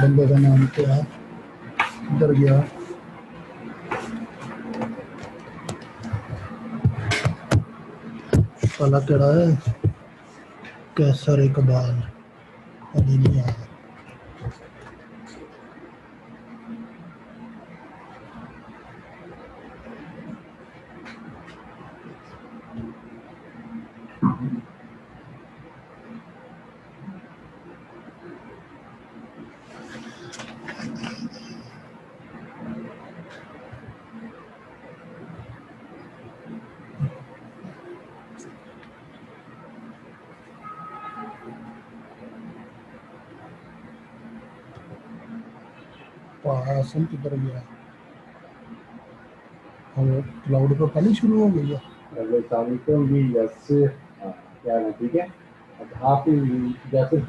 बंदे का नाम क्या है, इधर गया। साला केड़ा है, कैसर इकबाल, अभी नहीं आया। पासन किधर गया। और क्लाउड पर पानी शुरू हो गई है। Alaikum भी जैसे क्या है ठीक है। अब आप जैसे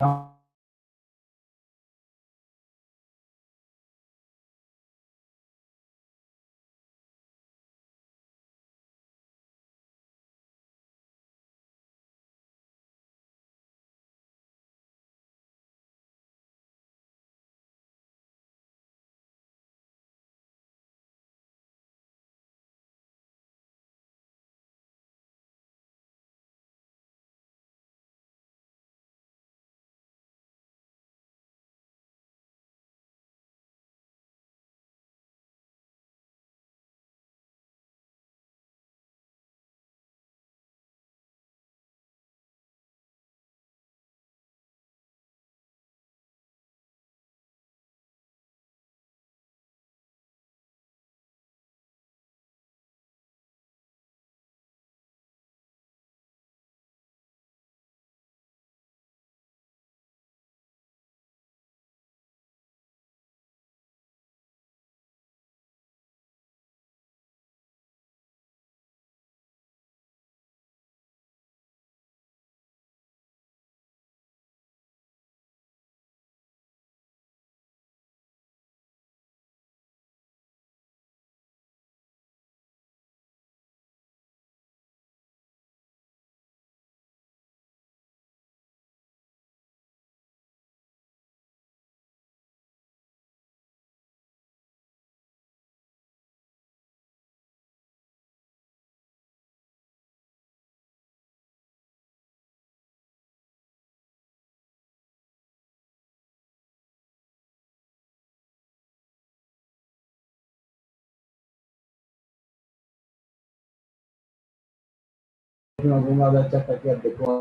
घुमा अच्छा देखो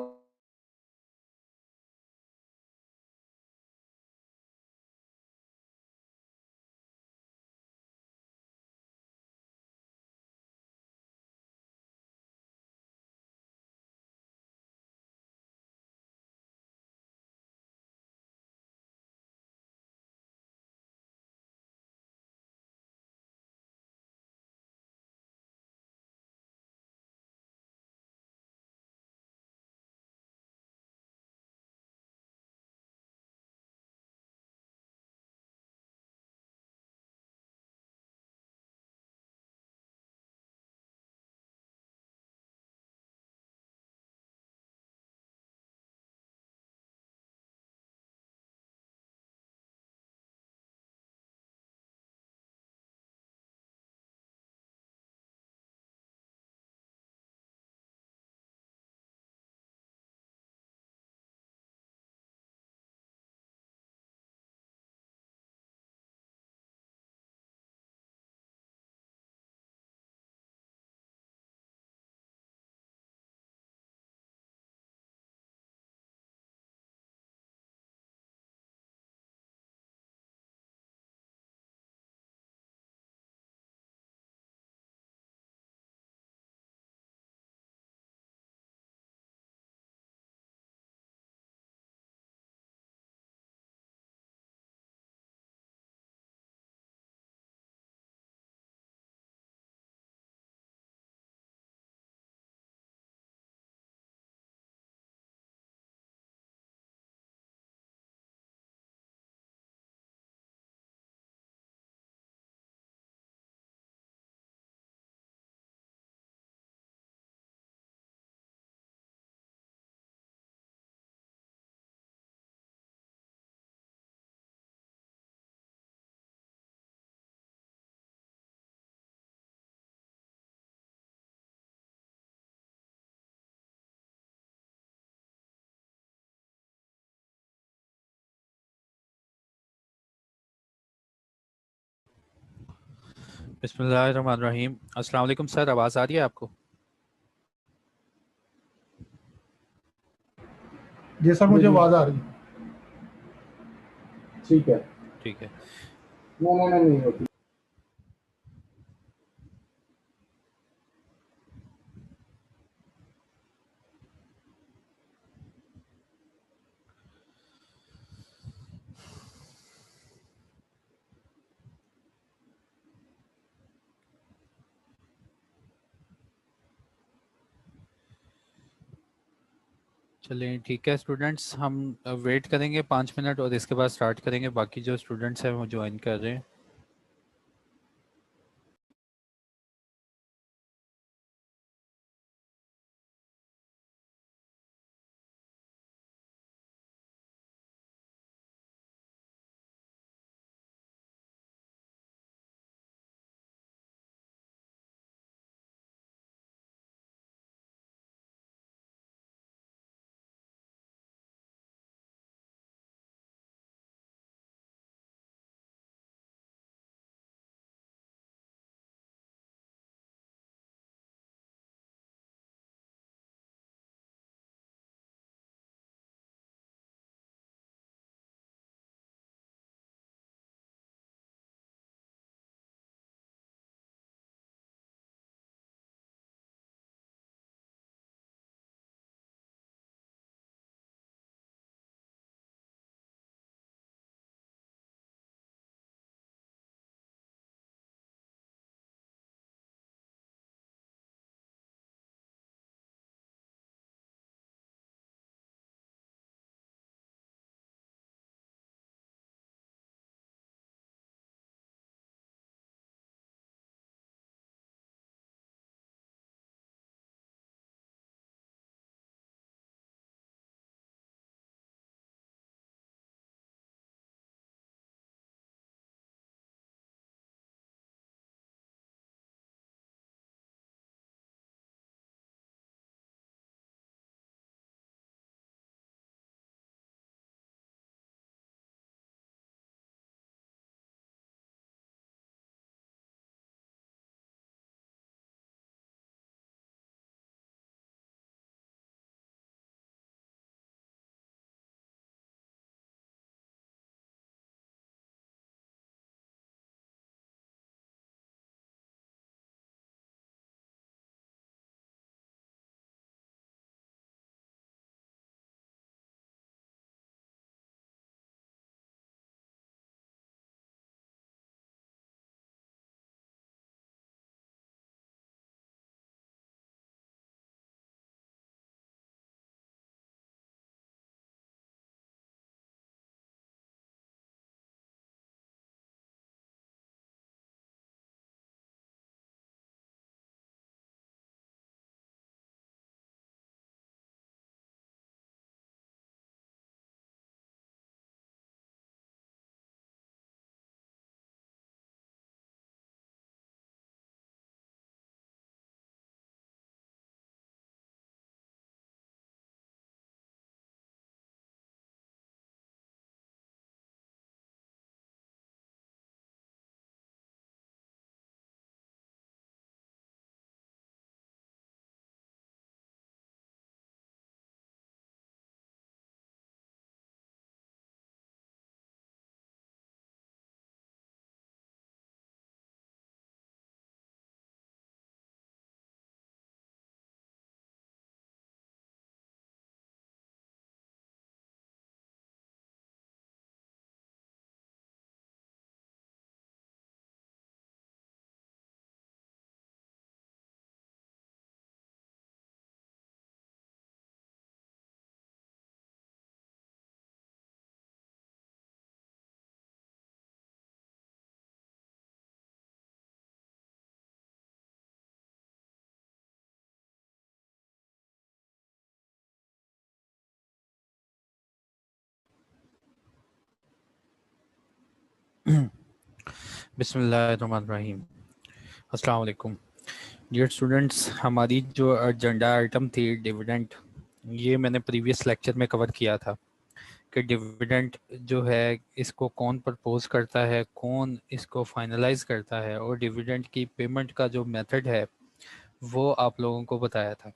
बिस्मिल्लाहिर्रहमानिर्रहीम। अस्सलाम वालेकुम सर, आवाज़ आ रही है आपको? जी सर, मुझे आवाज़ आ रही है। ठीक है। ठीक है। नहीं होती। चलिए ठीक है स्टूडेंट्स, हम वेट करेंगे 5 मिनट और इसके बाद स्टार्ट करेंगे। बाकी जो स्टूडेंट्स हैं वो ज्वाइन कर रहे हैं। बिस्मिल्लाहिर्रहमानिर्रहीम। अस्सलाम वालेकुम डियर स्टूडेंट्स। हमारी जो एजेंडा आइटम थी डिविडेंड, ये मैंने प्रीवियस लेक्चर में कवर किया था कि डिविडेंड जो है इसको कौन प्रपोज करता है, कौन इसको फाइनलाइज करता है, और डिविडेंड की पेमेंट का जो मेथड है वो आप लोगों को बताया था।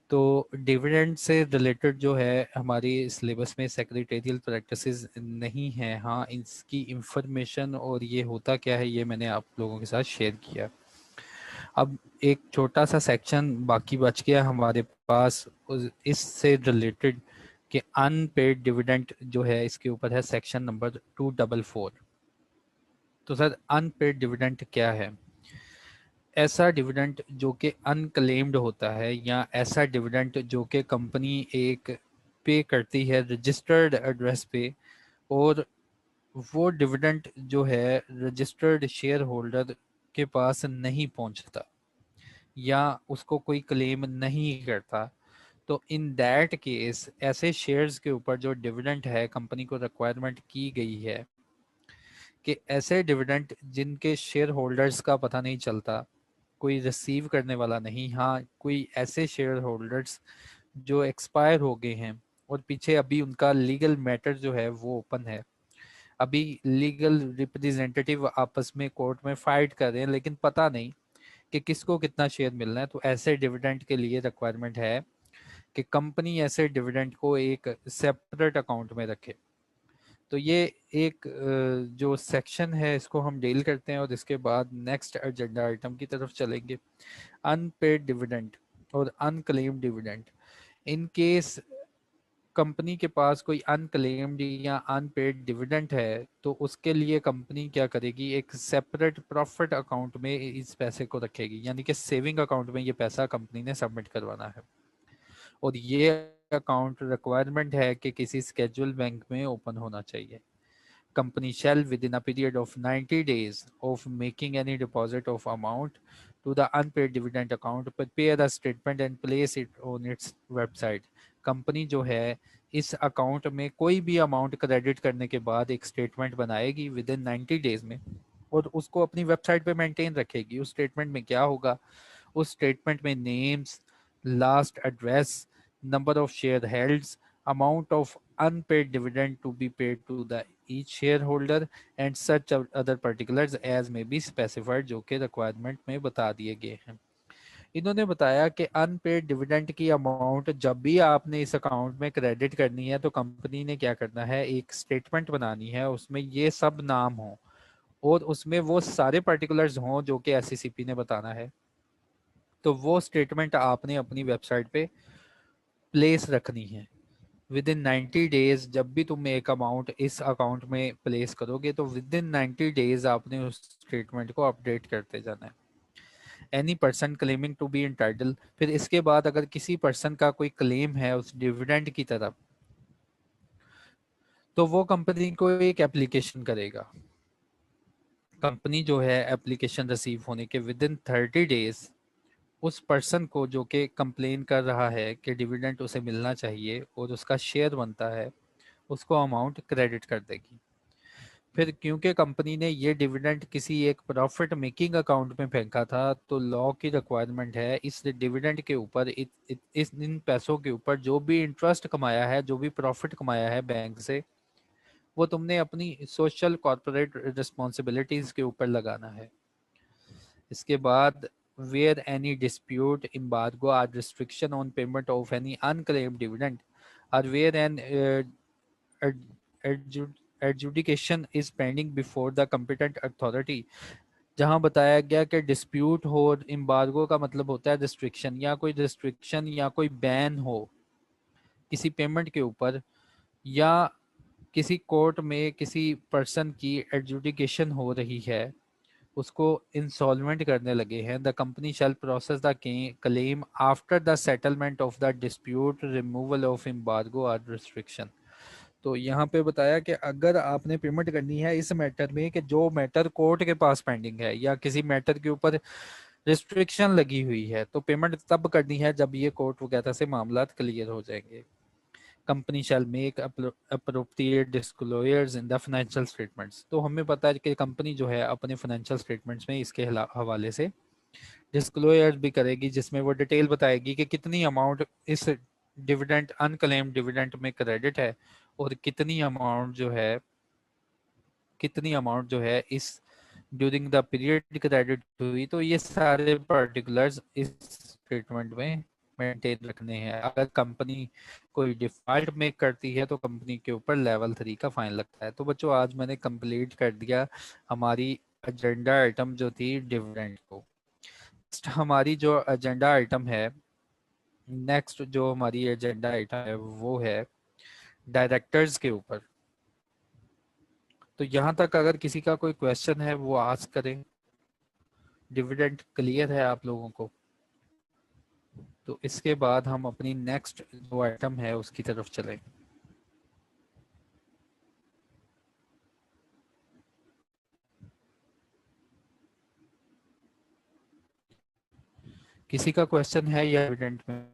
तो डिविडेंड से रिलेटेड जो है हमारी सिलेबस में सेक्रेटेरियल प्रैक्टिसेस नहीं है। हाँ, इसकी इंफॉर्मेशन और ये होता क्या है ये मैंने आप लोगों के साथ शेयर किया। अब एक छोटा सा सेक्शन बाकी बच गया हमारे पास इससे रिलेटेड कि अनपेड डिविडेंड जो है, इसके ऊपर है सेक्शन नंबर 244। तो सर अनपेड डिविडेंड क्या है? ऐसा डिविडेंड जो कि अनक्लेम्ड होता है, या ऐसा डिविडेंड जो कि कंपनी एक पे करती है रजिस्टर्ड एड्रेस पे, और वो डिविडेंड जो है रजिस्टर्ड शेयर होल्डर के पास नहीं पहुंचता या उसको कोई क्लेम नहीं करता। तो इन दैट केस ऐसे शेयर्स के ऊपर जो डिविडेंड है, कंपनी को रिक्वायरमेंट की गई है कि ऐसे डिविडेंड जिनके शेयर होल्डर्स का पता नहीं चलता, कोई रिसीव करने वाला नहीं, हाँ कोई ऐसे शेयर होल्डर्स जो एक्सपायर हो गए हैं और पीछे अभी उनका लीगल मैटर जो है वो ओपन है, अभी लीगल रिप्रेजेंटेटिव आपस में कोर्ट में फाइट कर रहे हैं, लेकिन पता नहीं कि किसको कितना शेयर मिलना है। तो ऐसे डिविडेंड के लिए रिक्वायरमेंट है कि कंपनी ऐसे डिविडेंड को एक सेपरेट अकाउंट में रखे। तो ये एक जो सेक्शन है इसको हम डील करते हैं और इसके बाद नेक्स्ट एजेंडा आइटम की तरफ चलेंगे। अनपेड डिविडेंड और unclaimed dividend. In case company के पास कोई अनक्लेम्ड या अनपेड डिविडेंड है तो उसके लिए कंपनी क्या करेगी, एक सेपरेट प्रॉफिट अकाउंट में इस पैसे को रखेगी, यानी कि सेविंग अकाउंट में ये पैसा कंपनी ने सबमिट करवाना है। और ये अकाउंट रिक्वायरमेंट है कि किसी स्केड्यूल बैंक में ओपन होना चाहिए। Company shall within a period of 90 days of making any deposit of amount to the unpaid dividend account prepare a statement and place it on its website। Company जो है इस account में कोई भी amount credit करने के बाद एक स्टेटमेंट बनाएगी विद इन 90 डेज में, और उसको अपनी वेबसाइट पे मेंटेन रखेगी। उस स्टेटमेंट में क्या होगा, उस स्टेटमेंट में names, last address, number of share held, amount of unpaid dividend to be paid to the each shareholder and such other particulars as may be specified, जो कि रिक्वायरमेंट में बता दिए गए हैं। इन्होंने बताया कि अनपेड डिविडेंड की अमाउंट जब भी आपने इस अकाउंट में क्रेडिट करनी है तो कंपनी ने क्या करना है, एक स्टेटमेंट बनानी है, उसमें ये सब नाम हो और उसमें वो सारे पर्टिकुलर्स हों जो कि एससीसीपी ने बताना है। तो वो स्टेटमेंट आपने अपनी वेबसाइट पे प्लेस रखनी है विद इन 90 डेज। जब भी तुम एक अमाउंट इस अकाउंट में प्लेस करोगे तो विद इन 90 डेज आपने उस स्टेटमेंट को अपडेट करते जाना है। Any person claiming to be entitled, फिर इसके बाद अगर किसी पर्सन का कोई क्लेम है उस डिविडेंड की तरफ तो वो कंपनी को एक एप्लीकेशन करेगा। कंपनी जो है एप्लीकेशन रिसीव होने के विद इन 30 डेज उस पर्सन को जो कि कंप्लेन कर रहा है कि डिविडेंड उसे मिलना चाहिए और उसका शेयर बनता है, उसको अमाउंट क्रेडिट कर देगी। फिर क्योंकि कंपनी ने ये डिविडेंड किसी एक प्रॉफिट मेकिंग अकाउंट में फेंका था तो लॉ की रिक्वायरमेंट है इस डिविडेंड के ऊपर, इस इन पैसों के ऊपर जो भी इंटरेस्ट कमाया है, जो भी प्रॉफिट कमाया है बैंक से, वो तुमने अपनी सोशल कॉर्पोरेट रिस्पॉन्सिबिलिटीज के ऊपर लगाना है। इसके बाद where any dispute, embargo or restriction on payment of any unclaimed dividend or where an adjudication is pending before the competent authority। जहां बताया गया कि डिस्प्यूट हो, एम्बार्गो का मतलब होता है रिस्ट्रिक्शन, या कोई रिस्ट्रिक्शन या कोई बैन हो किसी पेमेंट के ऊपर, या किसी कोर्ट में किसी पर्सन की एडजुडिकेशन हो रही है, उसको इंसॉल्वेंट करने लगे हैं, the company shall process the claim after the settlement of the dispute, removal of embargo और रिस्ट्रिक्शन। तो यहाँ पे बताया कि अगर आपने पेमेंट करनी है इस मैटर में कि जो मैटर कोर्ट के पास पेंडिंग है या किसी मैटर के ऊपर रिस्ट्रिक्शन लगी हुई है, तो पेमेंट तब करनी है जब ये कोर्ट वगैरह से मामला क्लियर हो जाएंगे। Company shall make appropriate disclosures in the financial statements. तो हमें पता है कि कंपनी जो है अपने फाइनेंशियल स्टेटमेंट्स में इसके हवाले से डिस्क्लोजर भी करेगी, जिसमें वो डिटेल बताएगी कि कितनी अमाउंट इस डिविडेंड, अनक्लेम्ड डिविडेंड में क्रेडिट है और कितनी अमाउंट जो है इस ड्यूरिंग द पीरियड क्रेडिट हुई, तो ये सारे पर्टिकुलर्स इस स्टेटमेंट में मेंटेन रखने हैं। अगर कंपनी कोई डिफॉल्ट मेक करती है तो कंपनी के ऊपर लेवल 3 का फाइन लगता है। तो बच्चों आज मैंने कंप्लीट कर दिया हमारी एजेंडा आइटम जो थी डिविडेंड को। नेक्स्ट हमारी जो एजेंडा आइटम है नेक्स्ट जो हमारी एजेंडा आइटम है वो है डायरेक्टर्स के ऊपर। तो यहाँ तक अगर किसी का कोई क्वेश्चन है वो आस्क करें। डिविडेंड क्लियर है आप लोगों को? तो इसके बाद हम अपनी नेक्स्ट जो आइटम है उसकी तरफ चलें। किसी का क्वेश्चन है या डिविडेंड में?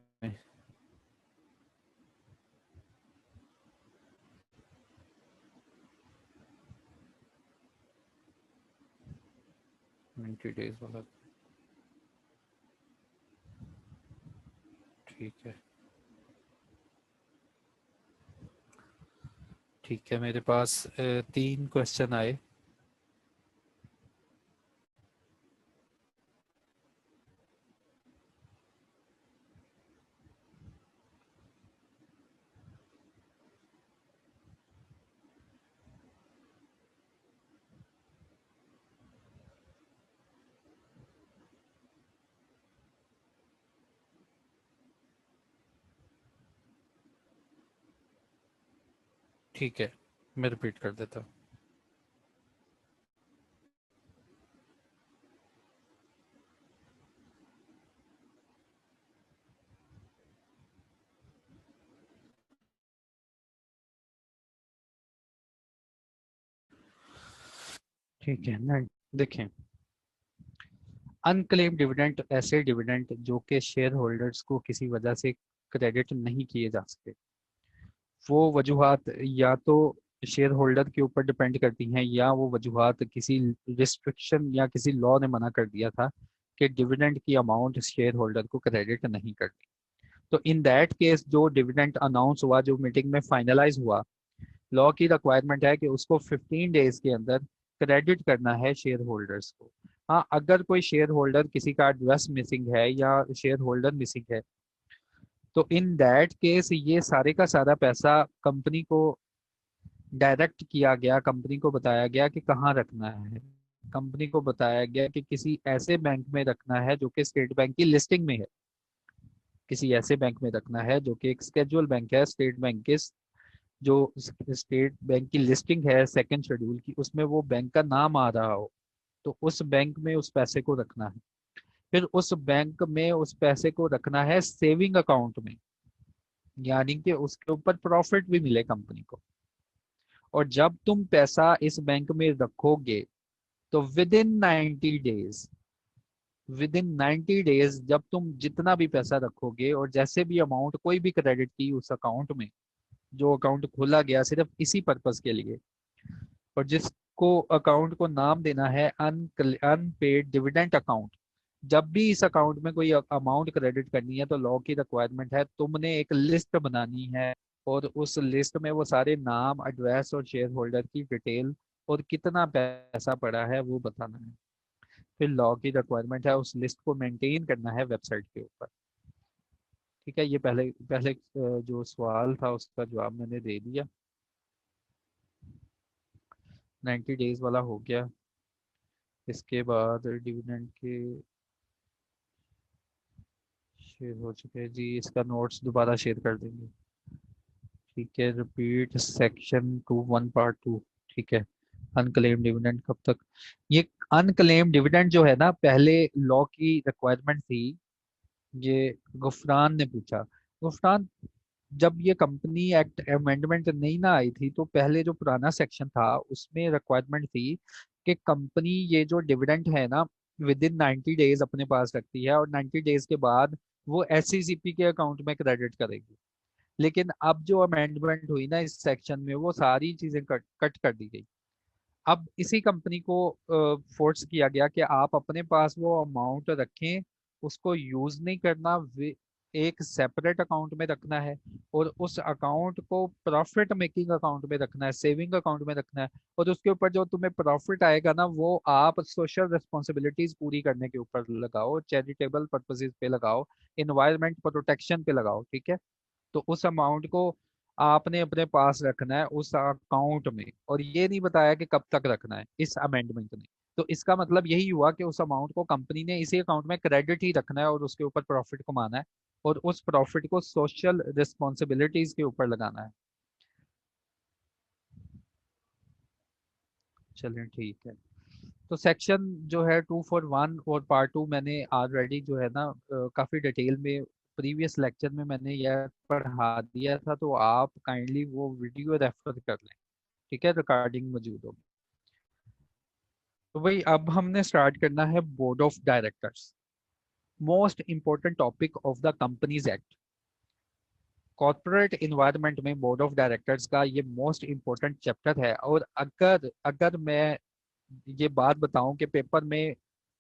डेज वाला ठीक है। ठीक है, मेरे पास 3 क्वेश्चन आए। ठीक है, मैं रिपीट कर देता हूँ। ठीक है ना, देखें, अनक्लेम डिविडेंड ऐसे डिविडेंड जो कि शेयर होल्डर्स को किसी वजह से क्रेडिट नहीं किए जा सके। वो वजूहात या तो शेयर होल्डर के ऊपर डिपेंड करती हैं या वो वजूहात किसी रिस्ट्रिक्शन या किसी लॉ ने मना कर दिया था कि डिविडेंड की अमाउंट शेयर होल्डर को क्रेडिट नहीं करनी। तो इन दैट केस जो डिविडेंड अनाउंस हुआ, जो मीटिंग में फाइनलाइज हुआ, लॉ की रिक्वायरमेंट है कि उसको 15 डेज के अंदर क्रेडिट करना है शेयर होल्डर्स को। हाँ, अगर कोई शेयर होल्डर किसी का एड्रेस मिसिंग है या शेयर होल्डर मिसिंग है तो इन दैट केस ये सारे का सारा पैसा कंपनी को डायरेक्ट किया गया, कंपनी को बताया गया कि कहाँ रखना है। कंपनी को बताया गया कि किसी ऐसे बैंक में रखना है जो कि स्टेट बैंक की लिस्टिंग में है। किसी ऐसे बैंक में रखना है जो कि एक स्केजुअल बैंक है स्टेट बैंक के, जो स्टेट बैंक की लिस्टिंग है सेकंड शेड्यूल की, उसमें वो बैंक का नाम आ रहा हो, तो उस बैंक में उस पैसे को रखना है। फिर उस बैंक में उस पैसे को रखना है सेविंग अकाउंट में, यानी कि उसके ऊपर प्रॉफिट भी मिले कंपनी को। और जब तुम पैसा इस बैंक में रखोगे तो विद इन 90 डेज जब तुम जितना भी पैसा रखोगे और जैसे भी अमाउंट कोई भी क्रेडिट की उस अकाउंट में, जो अकाउंट खोला गया सिर्फ इसी पर्पस के लिए और जिसको अकाउंट को नाम देना है अनपेड डिविडेंड अकाउंट, जब भी इस अकाउंट में कोई अमाउंट क्रेडिट करनी है तो लॉ की रिक्वायरमेंट है तुमने एक लिस्ट बनानी है और उस लिस्ट में वो सारे नाम, एड्रेस और शेयर होल्डर की डिटेल और कितना पैसा पड़ा है वो बताना है। फिर लॉ की रिक्वायरमेंट है उस लिस्ट को मेंटेन करना है वेबसाइट के ऊपर। ठीक है, ये पहले पहले जो सवाल था उसका जवाब मैंने दे दिया। 90 डेज वाला हो गया। इसके बाद डिविडेंड के शेयर हो चुके हैं जी, इसका नोट्स दोबारा शेयर कर देंगे। ठीक है, रिपीट सेक्शन 2 1 पार्ट 2। ठीक है, अनक्लेम डिविडेंड कब तक? ये अनक्लेम डिविडेंड जो है ना, पहले लॉ की रिक्वायरमेंट थी। ये गुफरान ने पूछा। गुफरान, जब ये कंपनी एक्ट अमेंडमेंट नहीं ना आई थी तो पहले जो पुराना सेक्शन था उसमें रिक्वायरमेंट थी कि कंपनी ये जो डिविडेंड है ना विद इन 90 डेज अपने पास रखती है और 90 डेज के बाद वो एससीसीपी के अकाउंट में क्रेडिट करेगी। लेकिन अब जो अमेंडमेंट हुई ना इस सेक्शन में वो सारी चीजें कट कर दी गई। अब इसी कंपनी को फोर्स किया गया कि आप अपने पास वो अमाउंट रखें, उसको यूज नहीं करना, एक सेपरेट अकाउंट में रखना है और उस अकाउंट को प्रॉफिट मेकिंग अकाउंट में रखना है, सेविंग अकाउंट में रखना है, और उसके ऊपर जो तुम्हें प्रॉफिट आएगा ना वो आप सोशल रिस्पॉन्सिबिलिटीज पूरी करने के ऊपर लगाओ, चैरिटेबल पर्पसेस पे लगाओ, इन्वायरमेंट प्रोटेक्शन पे लगाओ, ठीक है। तो उस अमाउंट को आपने अपने पास रखना है उस अकाउंट में, और ये नहीं बताया कि कब तक रखना है इस अमेंडमेंट ने। तो इसका मतलब यही हुआ कि उस अमाउंट को कंपनी ने इसी अकाउंट में क्रेडिट ही रखना है और उसके ऊपर प्रॉफिट कमाना है, और उस प्रॉफिट को सोशल रिस्पॉन्सिबिलिटीज के ऊपर लगाना है। चलिए ठीक है। तो सेक्शन जो है 241 और पार्ट 2 मैंने ऑलरेडी जो है ना काफ़ी डिटेल में प्रीवियस लेक्चर में मैंने यह पढ़ा दिया था, तो आप काइंडली वो वीडियो रेफर कर लें, ठीक है, रिकॉर्डिंग मौजूद होगी। तो भाई अब हमने स्टार्ट करना है board of directors, most important topic of the companies act. Corporate environment में बोर्ड ऑफ डायरेक्टर्स का ये मोस्ट इंपॉर्टेंट चैप्टर है, और अगर अगर मैं ये बात बताऊं कि पेपर में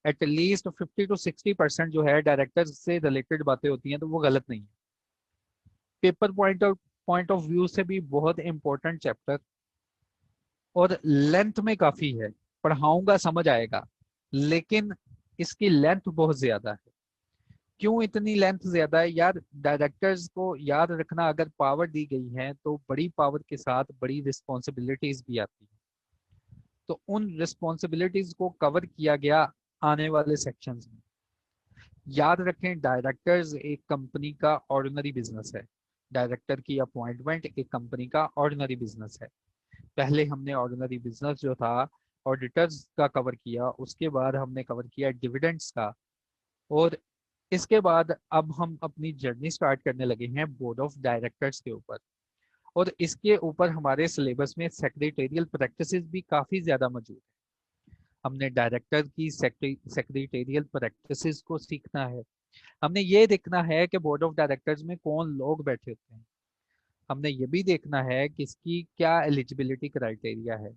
एटलीस्ट 50 to 60% जो है डायरेक्टर्स से रिलेटेड बातें होती हैं, तो वो गलत नहीं है। पेपर पॉइंट ऑफ व्यू से भी बहुत इंपॉर्टेंट चैप्टर, और लेंथ में काफी है, पढ़ाऊंगा समझ आएगा, लेकिन इसकी लेंथ बहुत ज्यादा है। क्यों इतनी लेंथ ज्यादा है यार? डायरेक्टर्स को याद रखना, अगर पावर दी गई है तो बड़ी पावर के साथ बड़ी रिस्पॉन्सिबिलिटीज भी आती है। तो उन रिस्पॉन्सिबिलिटीज को कवर किया गया आने वाले सेक्शंस में। याद रखें, डायरेक्टर्स एक कंपनी का ऑर्डिनरी बिजनेस है। डायरेक्टर की अपॉइंटमेंट एक कंपनी का ऑर्डिनरी बिजनेस है। पहले हमने ऑर्डिनरी बिजनेस जो था ऑडिटर्स का कवर किया, उसके बाद हमने कवर किया डिविडेंड्स का, और इसके बाद अब हम अपनी जर्नी स्टार्ट करने लगे हैं बोर्ड ऑफ डायरेक्टर्स के ऊपर। और इसके ऊपर हमारे सिलेबस में सेक्रेटेरियल प्रैक्टिसेस भी काफ़ी ज़्यादा मौजूद है। हमने डायरेक्टर की सेक्रेटेरियल प्रैक्टिसेस को सीखना है। हमने ये देखना है कि बोर्ड ऑफ डायरेक्टर्स में कौन लोग बैठे होते हैं। हमने ये भी देखना है कि इसकी क्या एलिजिबिलिटी क्राइटेरिया है।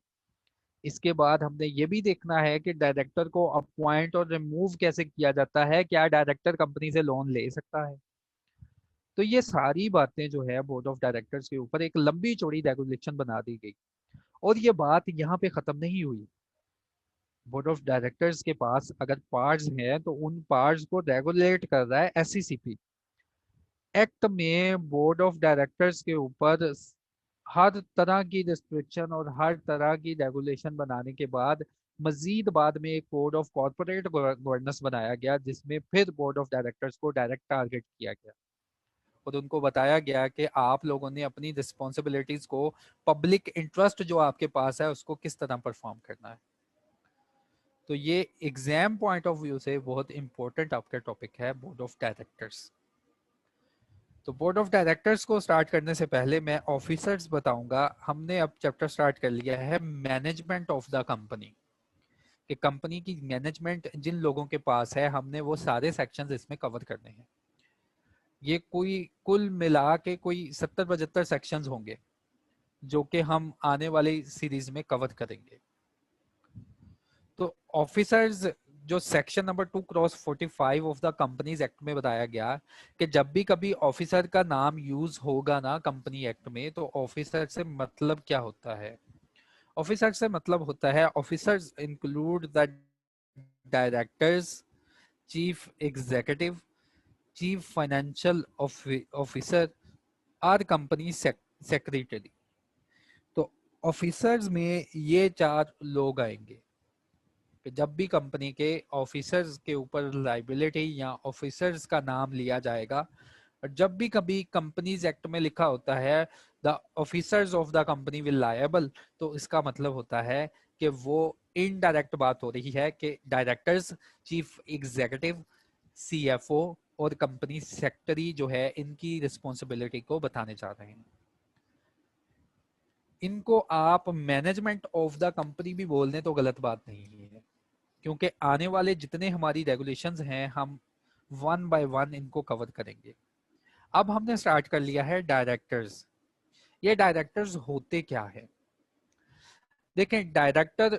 इसके बाद हमने ये भी देखना है कि डायरेक्टर को अपॉइंट और रिमूव कैसे किया जाता है, क्या डायरेक्टर कंपनी से लोन ले सकता है। तो ये सारी बातें जो है बोर्ड ऑफ डायरेक्टर्स के ऊपर एक लंबी चौड़ी रेगुलेशन बना दी गई, और ये बात यहाँ पे खत्म नहीं हुई। बोर्ड ऑफ डायरेक्टर्स के पास अगर पार्ट्स हैं तो उन पार्ट्स को रेगुलेट कर रहा है एससीसीपी एक्ट में। बोर्ड ऑफ डायरेक्टर्स के ऊपर हर तरह की रिस्ट्रिक्शन और हर तरह की रेगुलेशन बनाने के बाद मजीद बाद में एक कोड ऑफ कॉर्पोरेट गवर्नेंस बनाया गया, जिसमें फिर बोर्ड ऑफ डायरेक्टर्स को डायरेक्ट टारगेट किया गया और उनको बताया गया कि आप लोगों ने अपनी रिस्पॉन्सिबिलिटीज को, पब्लिक इंटरेस्ट जो आपके पास है उसको किस तरह परफॉर्म करना है। तो ये एग्जाम पॉइंट ऑफ व्यू से बहुत इंपॉर्टेंट आपका टॉपिक है बोर्ड ऑफ डायरेक्टर्स। तो बोर्ड ऑफ डायरेक्टर्स को स्टार्ट करने से पहले मैं ऑफिसर्स बताऊंगा। हमने अब चैप्टर स्टार्ट कर लिया है मैनेजमेंट ऑफ द कंपनी, कि कंपनी की मैनेजमेंट जिन लोगों के पास है, हमने वो सारे सेक्शंस इसमें कवर करने हैं। ये कोई कुल मिला के कोई 70-75 सेक्शंस होंगे जो कि हम आने वाली सीरीज में कवर करेंगे। तो ऑफिसर्स जो section number 2/45 of the companies act में बताया गया कि जब भी कभी ऑफिसर का नाम यूज होगा ना कंपनी एक्ट में, तो ऑफिसर से मतलब क्या होता है? ऑफिसर से मतलब होता है, officers include the directors, chief executive, chief financial officer और कंपनी सेक्रेटरी। तो ऑफिसर्स में ये 4 लोग आएंगे कि जब भी कंपनी के ऑफिसर्स के ऊपर लाइबिलिटी या ऑफिसर्स का नाम लिया जाएगा, और जब भी कभी कंपनीज एक्ट में लिखा होता है the officers of the company will liable, तो इसका मतलब होता है कि वो इनडायरेक्ट बात हो रही है कि डायरेक्टर्स, चीफ एग्जीक्यूटिव, सीएफओ और कंपनी सेक्रेटरी जो है इनकी रिस्पॉन्सिबिलिटी को बताने जा रहे हैं। इनको आप मैनेजमेंट ऑफ द कंपनी भी बोल दें तो गलत बात नहीं है, क्योंकि आने वाले जितने हमारी रेगुलेशंस हैं हम वन बाय वन इनको कवर करेंगे। अब हमने स्टार्ट कर लिया है डायरेक्टर्स। ये डायरेक्टर्स होते क्या है? देखें, डायरेक्टर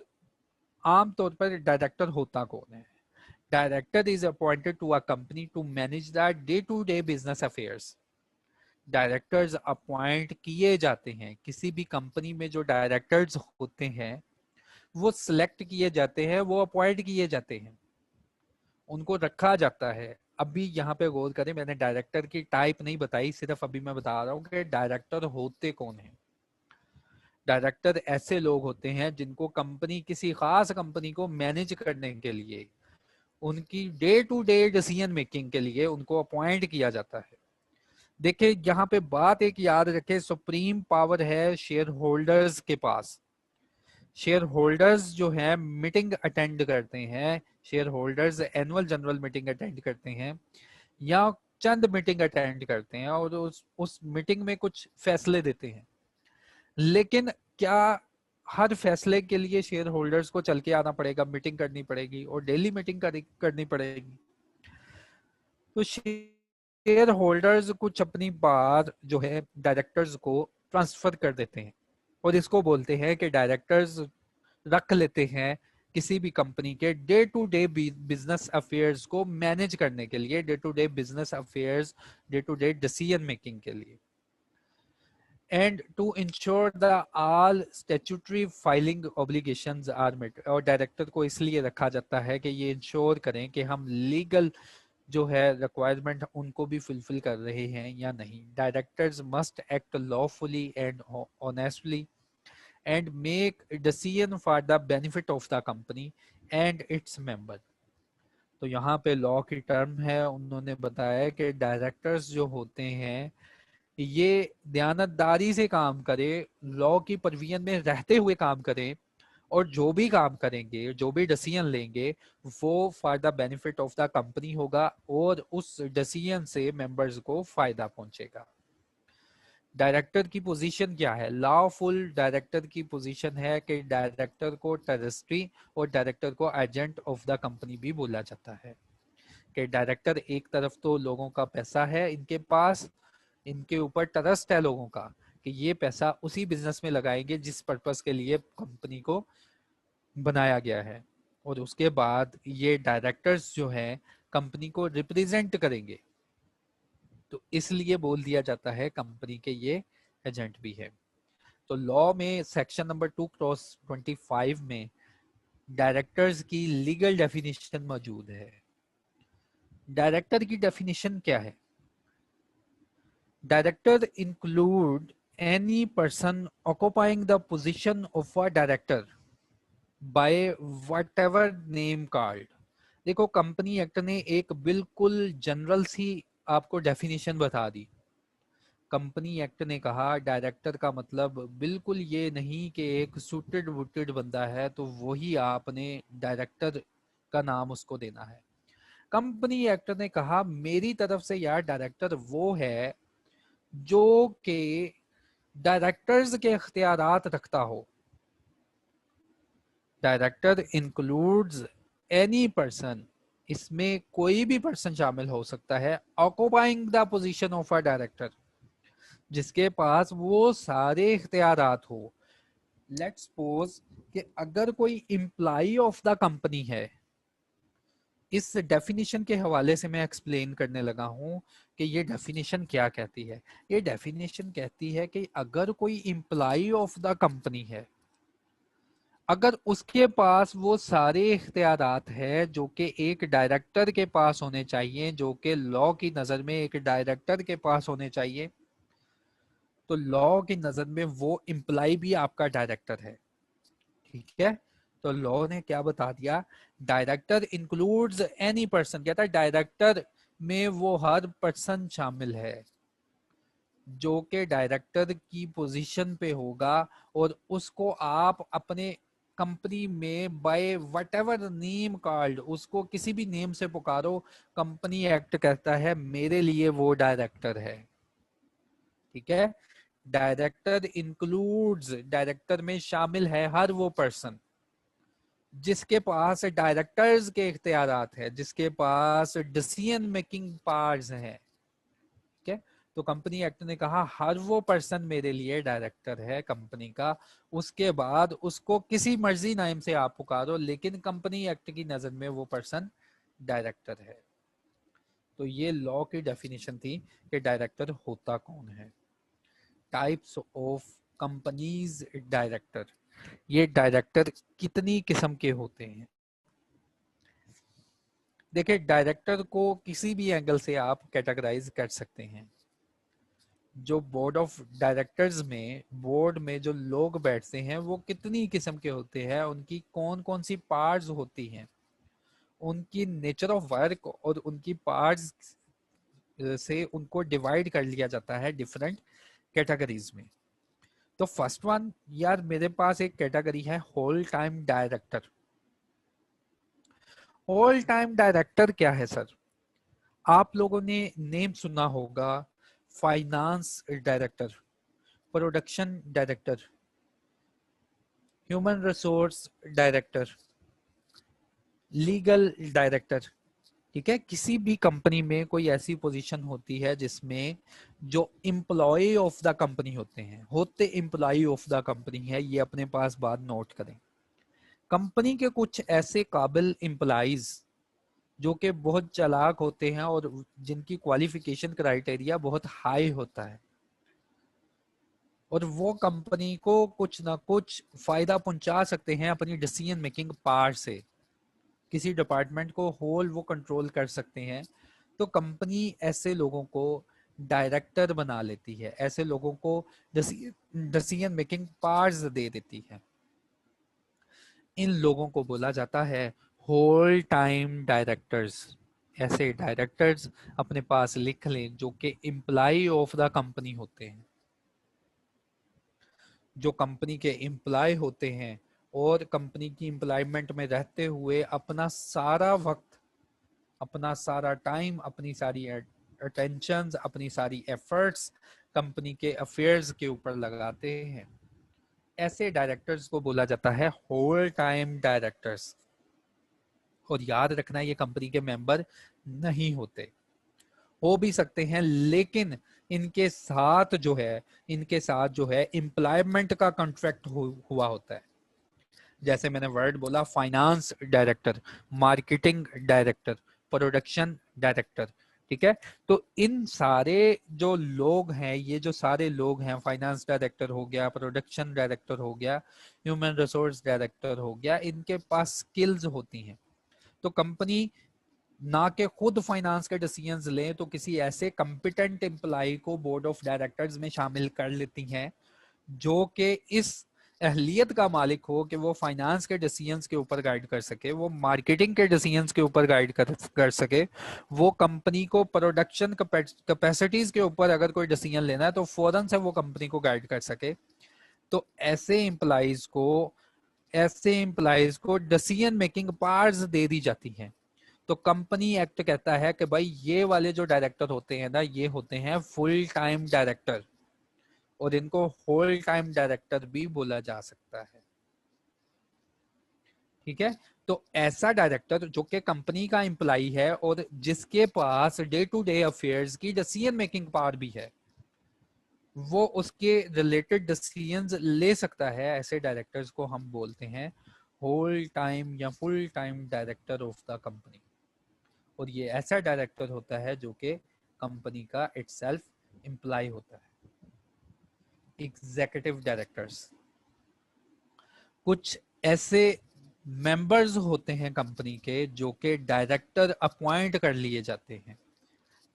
आमतौर पर डायरेक्टर होता कौन है? Director is appointed to a company to manage the day-to-day business affairs. Directors appoint किए जाते हैं, किसी भी कंपनी में जो डायरेक्टर्स होते हैं वो सिलेक्ट किए जाते हैं, वो अपॉइंट किए जाते हैं, उनको रखा जाता है। अभी यहाँ पे गौर करें, मैंने डायरेक्टर की टाइप नहीं बताई, सिर्फ अभी मैं बता रहा हूँ कि डायरेक्टर होते कौन है। डायरेक्टर ऐसे लोग होते हैं जिनको कंपनी, किसी खास कंपनी को मैनेज करने के लिए, उनकी day to day decision making के लिए उनको अपॉइंट किया जाता है। देखिए यहाँ पे बात एक याद रखें, सुप्रीम पावर है शेयर होल्डर्स के पास। शेयर होल्डर्स जो है मीटिंग अटेंड करते हैं, share holders annual general meeting attend करते हैं या चंद मीटिंग अटेंड करते हैं और उस मीटिंग में कुछ फैसले देते हैं। लेकिन क्या हर फैसले के लिए शेयर होल्डर्स को चल के आना पड़ेगा, मीटिंग करनी पड़ेगी और डेली मीटिंग करनी पड़ेगी? तो शेयर होल्डर्स कुछ अपनी बात जो है डायरेक्टर्स को ट्रांसफर कर देते हैं और इसको बोलते हैं कि डायरेक्टर्स रख लेते हैं किसी भी कंपनी के day to day business affairs को मैनेज करने के लिए, day to day business affairs, day to day decision making के लिए। And to ensure the all statutory filing obligations are met. और डायरेक्टर को इसलिए रखा जाता है कि ये इंश्योर करें कि हम लीगल जो है रिक्वायरमेंट उनको भी फुलफिल कर रहे हैं या नहीं। Directors must act lawfully and honestly and make decision for the benefit of the company and its member. तो यहाँ पे लॉ की टर्म है, उन्होंने बताया कि डायरेक्टर्स जो होते हैं ये दयानतदारी से काम करें, लॉ की परवियन में रहते हुए काम करें और जो भी काम करेंगे, जो भी डिसीजन लेंगे वो for the benefit of the company होगा और उस डिसीजन से मेंबर्स को फायदा पहुंचेगा। डायरेक्टर की पोजीशन क्या है? लॉफुल डायरेक्टर की पोजीशन है कि डायरेक्टर को ट्रस्टी और डायरेक्टर को एजेंट ऑफ द कंपनी भी बोला जाता है। कि डायरेक्टर एक तरफ तो लोगों का पैसा है इनके पास, इनके ऊपर ट्रस्ट है लोगों का कि ये पैसा उसी बिजनेस में लगाएंगे जिस पर्पस के लिए कंपनी को बनाया गया है, और उसके बाद ये डायरेक्टर्स जो हैं कंपनी को रिप्रेजेंट करेंगे, तो इसलिए बोल दिया जाता है कंपनी के ये एजेंट भी है। तो लॉ में सेक्शन नंबर 2/25 में डायरेक्टर्स की लीगल डेफिनेशन मौजूद है। डायरेक्टर की डेफिनेशन क्या है? Director include any person occupying the position of a director by whatever name card. देखो कंपनी एक्ट ने एक बिल्कुल जनरल सी आपको डेफिनेशन बता दी। कंपनी एक्ट ने कहा डायरेक्टर का मतलब बिल्कुल ये नहीं कि एक सूटेड वुटेड बंदा है तो वही आपने डायरेक्टर का नाम उसको देना है। कंपनी एक्ट ने कहा मेरी तरफ से यार डायरेक्टर वो है जो कि डायरेक्टर्स के इख्तियारात रखता हो। डायरेक्टर इंक्लूड्स एनी पर्सन, इसमें कोई भी पर्सन शामिल हो सकता है, occupying the position of a director, जिसके पास वो सारे इख्तियारात हो। लेट्स सपोज कि अगर कोई एम्प्लॉय ऑफ द कंपनी है, इस डेफिनेशन के हवाले से मैं एक्सप्लेन करने लगा हूं कि ये डेफिनेशन क्या कहती है। ये डेफिनेशन कहती है कि अगर कोई एम्प्लॉय ऑफ द कंपनी है, अगर उसके पास वो सारे इख्तियारात है जो कि एक डायरेक्टर के पास होने चाहिए, जो कि लॉ की नज़र में एक डायरेक्टर के पास होने चाहिए, तो लॉ की नज़र में वो एम्प्लॉय भी आपका डायरेक्टर है। ठीक है, तो लॉ ने क्या बता दिया, डायरेक्टर इंक्लूड्स एनी पर्सन, कहता है डायरेक्टर में वो हर पर्सन शामिल है जो कि डायरेक्टर की पोजीशन पे होगा और उसको आप अपने कंपनी में बाय व्हाटएवर नेम कॉल्ड, उसको किसी भी नेम से पुकारो, कंपनी एक्ट कहता है मेरे लिए वो डायरेक्टर है। ठीक है, डायरेक्टर इंक्लूड्स, डायरेक्टर में शामिल है हर वो पर्सन जिसके पास डायरेक्टर्स के इख्तियारात है, जिसके पास डिसीजन मेकिंग पावर्स है। ठीक है, तो कंपनी एक्ट ने कहा हर वो पर्सन मेरे लिए डायरेक्टर है कंपनी का। उसके बाद उसको किसी मर्जी नाम से आप पुकारो, लेकिन कंपनी एक्ट की नजर में वो पर्सन डायरेक्टर है। तो ये लॉ की डेफिनेशन थी कि डायरेक्टर होता कौन है। टाइप्स ऑफ कंपनीज डायरेक्टर, ये डायरेक्टर कितनी किस्म के होते हैं। देखिए, डायरेक्टर को किसी भी एंगल से आप कैटेगराइज कर सकते हैं। जो बोर्ड ऑफ डायरेक्टर्स में, बोर्ड में जो लोग बैठते हैं वो कितनी किस्म के होते हैं, उनकी कौन कौन सी पार्ट्स होती हैं, उनकी नेचर ऑफ वर्क और उनकी पार्ट्स से उनको डिवाइड कर लिया जाता है डिफरेंट कैटेगरीज में। तो फर्स्ट वन, यार मेरे पास एक कैटेगरी है whole time director. Whole time director क्या है सर? आप लोगों ने नेम सुना होगा, finance director, production director, human resource director, legal director. ठीक है, किसी भी कंपनी में कोई ऐसी पोजीशन होती है जिसमें जो एम्प्लॉय ऑफ द कंपनी होते हैं, होते एम्प्लॉय ऑफ द कंपनी है, ये अपने पास बात नोट करें। कंपनी के कुछ ऐसे काबिल एम्प्लॉइज जो कि बहुत चालाक होते हैं और जिनकी क्वालिफिकेशन क्राइटेरिया बहुत हाई होता है, और वो कंपनी को कुछ ना कुछ फायदा पहुंचा सकते हैं अपनी डिसीजन मेकिंग पावर से। किसी डिपार्टमेंट को होल वो कंट्रोल कर सकते हैं। तो कंपनी ऐसे लोगों को डायरेक्टर बना लेती है, ऐसे लोगों को डिसीजन मेकिंग पावर्स दे देती है। इन लोगों को बोला जाता है होल टाइम डायरेक्टर्स। ऐसे डायरेक्टर्स अपने पास लिख लें जो कि एम्प्लॉय ऑफ द कंपनी होते हैं, जो कंपनी के एम्प्लॉय होते हैं और कंपनी की एम्प्लॉयमेंट में रहते हुए अपना सारा वक्त, अपना सारा टाइम, अपनी सारी अटेंशन, अपनी सारी एफर्ट्स कंपनी के अफेयर्स के ऊपर लगाते हैं। ऐसे डायरेक्टर्स को बोला जाता है होल टाइम डायरेक्टर्स। और याद रखना, ये कंपनी के मेंबर नहीं होते, हो भी सकते हैं, लेकिन इनके साथ जो है एम्प्लॉयमेंट का कॉन्ट्रैक्ट हुआ होता है। जैसे मैंने वर्ड बोला, finance director, marketing director, production director. ठीक है, तो इन सारे जो लोग हैं, ये जो सारे लोग हैं, फाइनेंस डायरेक्टर हो गया, प्रोडक्शन डायरेक्टर हो गया, ह्यूमन रिसोर्स डायरेक्टर हो गया, इनके पास स्किल्स होती हैं। तो कंपनी ना के खुद फाइनेंस के डिसीजंस लें तो किसी ऐसे कॉम्पिटेंट एम्प्लॉय को बोर्ड ऑफ डायरेक्टर्स में शामिल कर लेती हैं जो कि इस अहलियत का मालिक हो कि वो फाइनेंस के डिसीजंस के ऊपर गाइड कर सके, वो मार्केटिंग के डिसीजंस के ऊपर गाइड कर सके, वो कंपनी को प्रोडक्शन कैपेसिटीज के ऊपर अगर कोई डिसीजन लेना है तो फौरन से वो कंपनी को गाइड कर सके। तो ऐसे एम्प्लॉयज को डिसीजन मेकिंग पावर्स दे दी जाती हैं। तो कंपनी एक्ट कहता है कि भाई ये वाले जो डायरेक्टर होते हैं ना, ये होते हैं फुल टाइम डायरेक्टर, और इनको होल टाइम डायरेक्टर भी बोला जा सकता है। ठीक है, तो ऐसा डायरेक्टर जो कि कंपनी का एम्प्लॉय है और जिसके पास डे टू डे अफेयर्स की डिसीजन मेकिंग पावर भी है, वो उसके रिलेटेड डिसीजंस ले सकता है, ऐसे डायरेक्टर्स को हम बोलते हैं होल टाइम या full time director of the company. और ये ऐसा डायरेक्टर होता है जो कि कंपनी का इटसेल्फ एम्प्लॉय होता है। एग्जीक्यूटिव डायरेक्टर्स, कुछ ऐसे मेंबर्स होते हैं कंपनी के जो कि डायरेक्टर अपॉइंट कर लिए जाते हैं।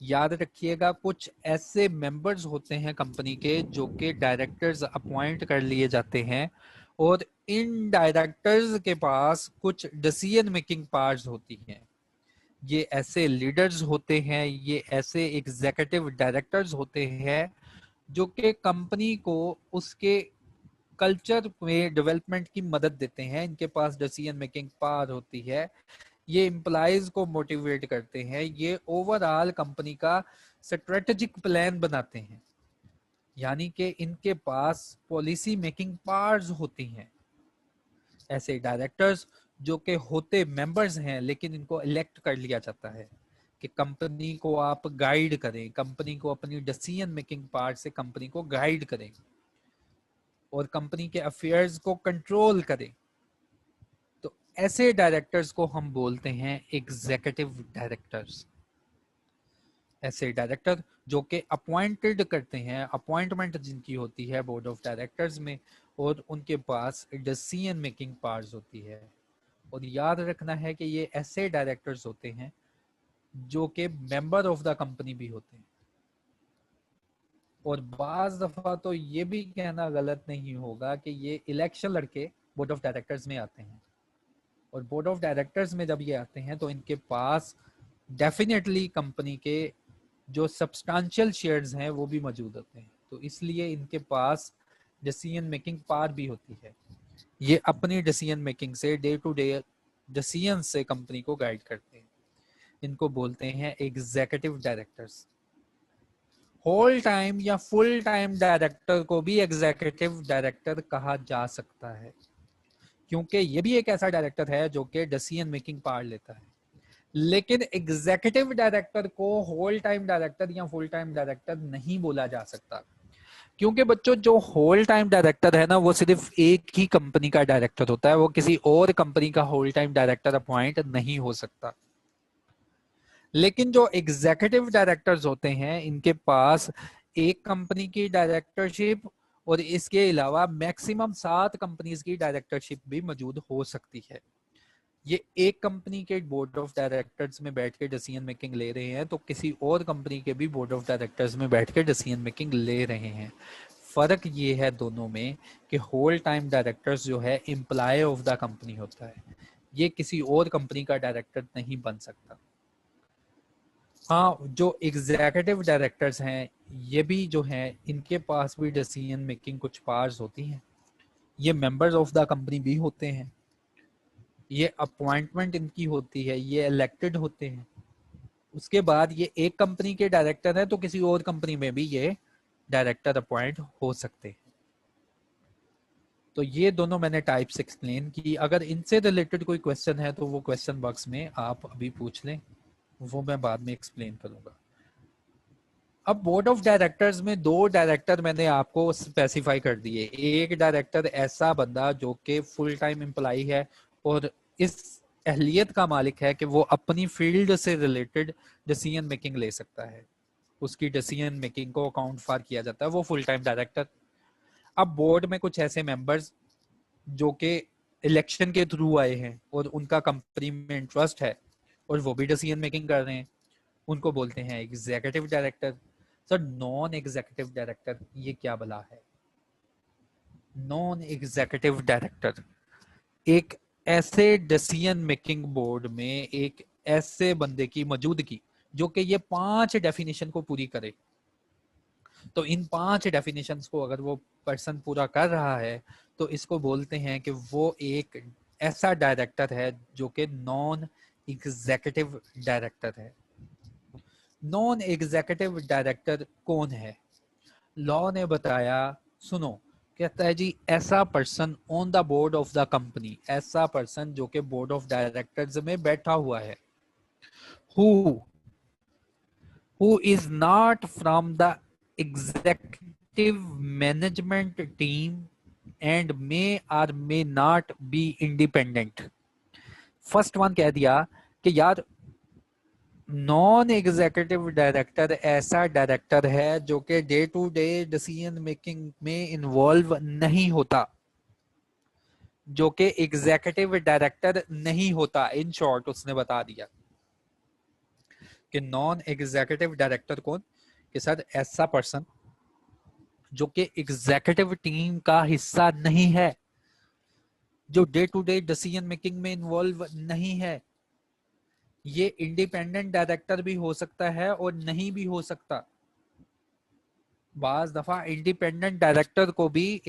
याद रखिएगा, कुछ ऐसे मेंबर्स होते हैं कंपनी के जो कि डायरेक्टर्स अपॉइंट कर लिए जाते हैं, और इन डायरेक्टर्स के पास कुछ डिसीजन मेकिंग पावर्स होती हैं। ये ऐसे लीडर्स होते हैं, ये ऐसे एग्जीक्यूटिव डायरेक्टर्स होते हैं जो कि कंपनी को उसके कल्चर में डेवलपमेंट की मदद देते हैं। इनके पास डिसीजन मेकिंग पावर होती है, ये एम्प्लॉयज को मोटिवेट करते हैं, ये ओवरऑल कंपनी का स्ट्रेटेजिक प्लान बनाते हैं। यानी कि इनके पास पॉलिसी मेकिंग पावर्स होती हैं। ऐसे डायरेक्टर्स जो कि होते मेंबर्स हैं, लेकिन इनको इलेक्ट कर लिया जाता है कि कंपनी को आप गाइड करें, कंपनी को अपनी डिसीजन मेकिंग पार्ट से कंपनी को गाइड करें और कंपनी के अफेयर्स को कंट्रोल करें। तो ऐसे डायरेक्टर्स को हम बोलते हैं एग्जीक्यूटिव डायरेक्टर्स। ऐसे डायरेक्टर जो कि अपॉइंटेड करते हैं, अपॉइंटमेंट जिनकी होती है बोर्ड ऑफ डायरेक्टर्स में, और उनके पास डिसीजन मेकिंग पावर्स होती है। और याद रखना है कि ये ऐसे डायरेक्टर्स होते हैं जो कि मेंबर ऑफ द कंपनी भी होते हैं। और बाज दफा तो ये भी कहना गलत नहीं होगा कि ये इलेक्शन लड़के बोर्ड ऑफ डायरेक्टर्स में आते हैं। और बोर्ड ऑफ डायरेक्टर्स में जब ये आते हैं तो इनके पास डेफिनेटली कंपनी के जो सब्सटेंशियल शेयर्स हैं वो भी मौजूद होते हैं, तो इसलिए इनके पास डिसीजन मेकिंग पावर भी होती है। ये अपनी डिसीजन मेकिंग से डे टू डे डिसीजन से कंपनी को गाइड करते हैं। इनको बोलते हैं एग्जीक्यूटिव डायरेक्टर्स। होल टाइम या फुल टाइम डायरेक्टर को भी एग्जीक्यूटिव डायरेक्टर कहा जा सकता है, क्योंकि ये भी एक ऐसा डायरेक्टर है जो कि डिसीजन मेकिंग पावर लेता है। लेकिन एग्जीक्यूटिव डायरेक्टर को होल टाइम डायरेक्टर या फुल टाइम डायरेक्टर नहीं बोला जा सकता, क्योंकि बच्चों जो होल टाइम डायरेक्टर है ना वो सिर्फ एक ही कंपनी का डायरेक्टर होता है, वो किसी और कंपनी का होल टाइम डायरेक्टर अपॉइंट नहीं हो सकता। लेकिन जो एग्जीक्यूटिव डायरेक्टर्स होते हैं इनके पास एक कंपनी की डायरेक्टरशिप और इसके अलावा मैक्सिमम 7 कंपनीज की डायरेक्टरशिप भी मौजूद हो सकती है। ये एक कंपनी के बोर्ड ऑफ डायरेक्टर्स में बैठ के डिसीजन मेकिंग ले रहे हैं तो किसी और कंपनी के भी बोर्ड ऑफ डायरेक्टर्स में बैठ के डिसीजन मेकिंग ले रहे हैं। फर्क ये है दोनों में कि होल टाइम डायरेक्टर्स जो है एम्प्लॉय ऑफ द कंपनी होता है, ये किसी और कंपनी का डायरेक्टर नहीं बन सकता। हाँ, जो एग्जीक्यूटिव डायरेक्टर्स हैं ये भी जो हैं इनके पास भी डिसीजन मेकिंग कुछ पावर्स होती हैं। ये मेंबर्स ऑफ द कंपनी भी होते हैं, ये अपॉइंटमेंट इनकी होती है, ये इलेक्टेड होते हैं। उसके बाद ये एक कंपनी के डायरेक्टर हैं तो किसी और कंपनी में भी ये डायरेक्टर अपॉइंट हो सकते हैं। तो ये दोनों मैंने टाइप्स एक्सप्लेन की। अगर इनसे रिलेटेड कोई क्वेश्चन है तो वो क्वेश्चन बॉक्स में आप अभी पूछ लें, वो मैं बाद में एक्सप्लेन करूंगा। अब बोर्ड ऑफ डायरेक्टर्स में 2 डायरेक्टर मैंने आपको स्पेसिफाई कर दिए। एक डायरेक्टर ऐसा बंदा जो कि फुल टाइम एम्प्लॉय है और इस अहलियत का मालिक है कि वो अपनी फील्ड से रिलेटेड डिसीजन मेकिंग ले सकता है, उसकी डिसीजन मेकिंग को अकाउंट फॉर किया जाता है, वो फुल टाइम डायरेक्टर। अब बोर्ड में कुछ ऐसे मेंबर्स जो कि इलेक्शन के थ्रू आए हैं और उनका कंपनी में इंटरेस्ट है और वो भी डिसीजन मेकिंग कर रहे हैं, उनको बोलते हैं executive director. Sir non executive director ये क्या भला है? नॉन एग्जीक्यूटिव डायरेक्टर एक ऐसे डिसीजन मेकिंग बोर्ड में एक ऐसे बंदे की मौजूदगी जो कि ये 5 डेफिनेशन को पूरी करे। तो इन 5 डेफिनेशंस को अगर वो पर्सन पूरा कर रहा है तो इसको बोलते हैं कि वो एक ऐसा डायरेक्टर है जो कि नॉन एग्जीक्यूटिव डायरेक्टर है। नॉन एग्जीक्यूटिव डायरेक्टर कौन है? लॉ ने बताया, सुनो, कहता है जी ऐसा person on the board of the company, ऐसा पर्सन जो कि बोर्ड ऑफ डायरेक्टर्स में बैठा हुआ है, who is not from the executive management team and may or may not be independent। First one कह दिया कि यार नॉन एग्जीक्यूटिव डायरेक्टर ऐसा डायरेक्टर है जो कि day to day decision making में इन्वॉल्व नहीं होता, जो कि एग्जीक्यूटिव डायरेक्टर नहीं होता। इन शॉर्ट उसने बता दिया कि नॉन एग्जीक्यूटिव डायरेक्टर कौन, कि सर ऐसा पर्सन जो कि एग्जीक्यूटिव टीम का हिस्सा नहीं है, जो day to day decision making में इन्वॉल्व नहीं है। ये इंडिपेंडेंट डायरेक्टर भी हो सकता है और नहीं भी हो सकता। बाज दफा इंडिपेंडेंट डायरेक्टर को भी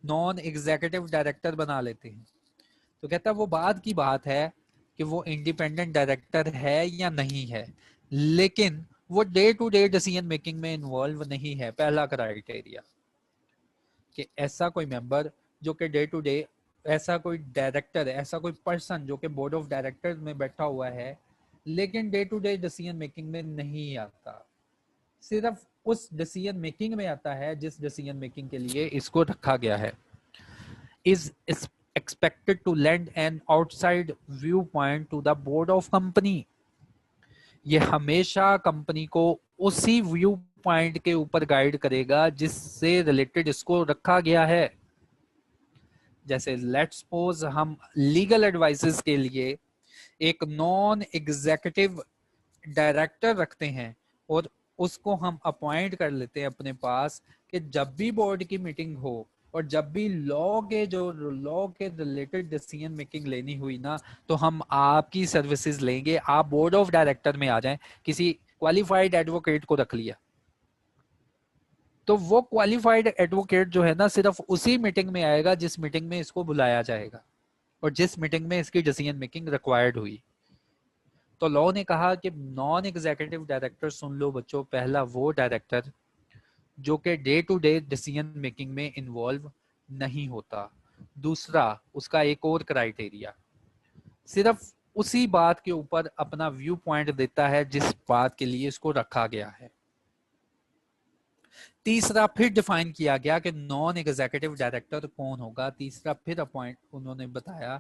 नॉन एग्जीक्यूटिव डायरेक्टर बना लेते हैं। तो कहता है वो बाद की बात है कि वो इंडिपेंडेंट डायरेक्टर है या नहीं है, लेकिन वो day to day decision making में इन्वॉल्व नहीं है। पहला क्राइटेरिया कि ऐसा कोई मेंबर जो कि डे टू डे, ऐसा कोई डायरेक्टर, ऐसा कोई पर्सन जो कि बोर्ड ऑफ डायरेक्टर्स में बैठा हुआ है लेकिन day to day decision making में नहीं आता, सिर्फ उस डिसीजन मेकिंग में आता है जिस डिसीजन मेकिंग के लिए इसको रखा गया है। Is expected to lend an outside viewpoint to the board of company. ये हमेशा कंपनी को उसी व्यू पॉइंट के ऊपर गाइड करेगा जिससे रिलेटेड इसको रखा गया है। जैसे लेट्स सपोज हम लीगल एडवाइसेस के लिए एक नॉन एग्जीक्यूटिव डायरेक्टर रखते हैं और उसको हम अपॉइंट कर लेते हैं अपने पास कि जब भी बोर्ड की मीटिंग हो और जब भी लॉ के रिलेटेड डिसीजन मेकिंग लेनी हुई ना, तो हम आपकी सर्विसेज लेंगे, आप बोर्ड ऑफ डायरेक्टर में आ जाएं। किसी क्वालिफाइड एडवोकेट को रख लिया तो वो क्वालिफाइड एडवोकेट जो है ना सिर्फ उसी मीटिंग में आएगा जिस मीटिंग में इसको बुलाया जाएगा और जिस मीटिंग में इसकी डिसीजन मेकिंग रिक्वायर्ड हुई। तो लॉ ने कहा कि नॉन एग्जीक्यूटिव डायरेक्टर, सुन लो बच्चों, पहला वो डायरेक्टर जो कि day to day decision making में इन्वॉल्व नहीं होता। दूसरा, उसका एक और क्राइटेरिया, सिर्फ उसी बात के ऊपर अपना व्यू पॉइंट देता है जिस बात के लिए इसको रखा गया है। तीसरा फिर डिफाइन किया गया कि नॉन एग्जीक्यूटिव डायरेक्टर कौन होगा। तीसरा फिर अपॉइंट उन्होंने बताया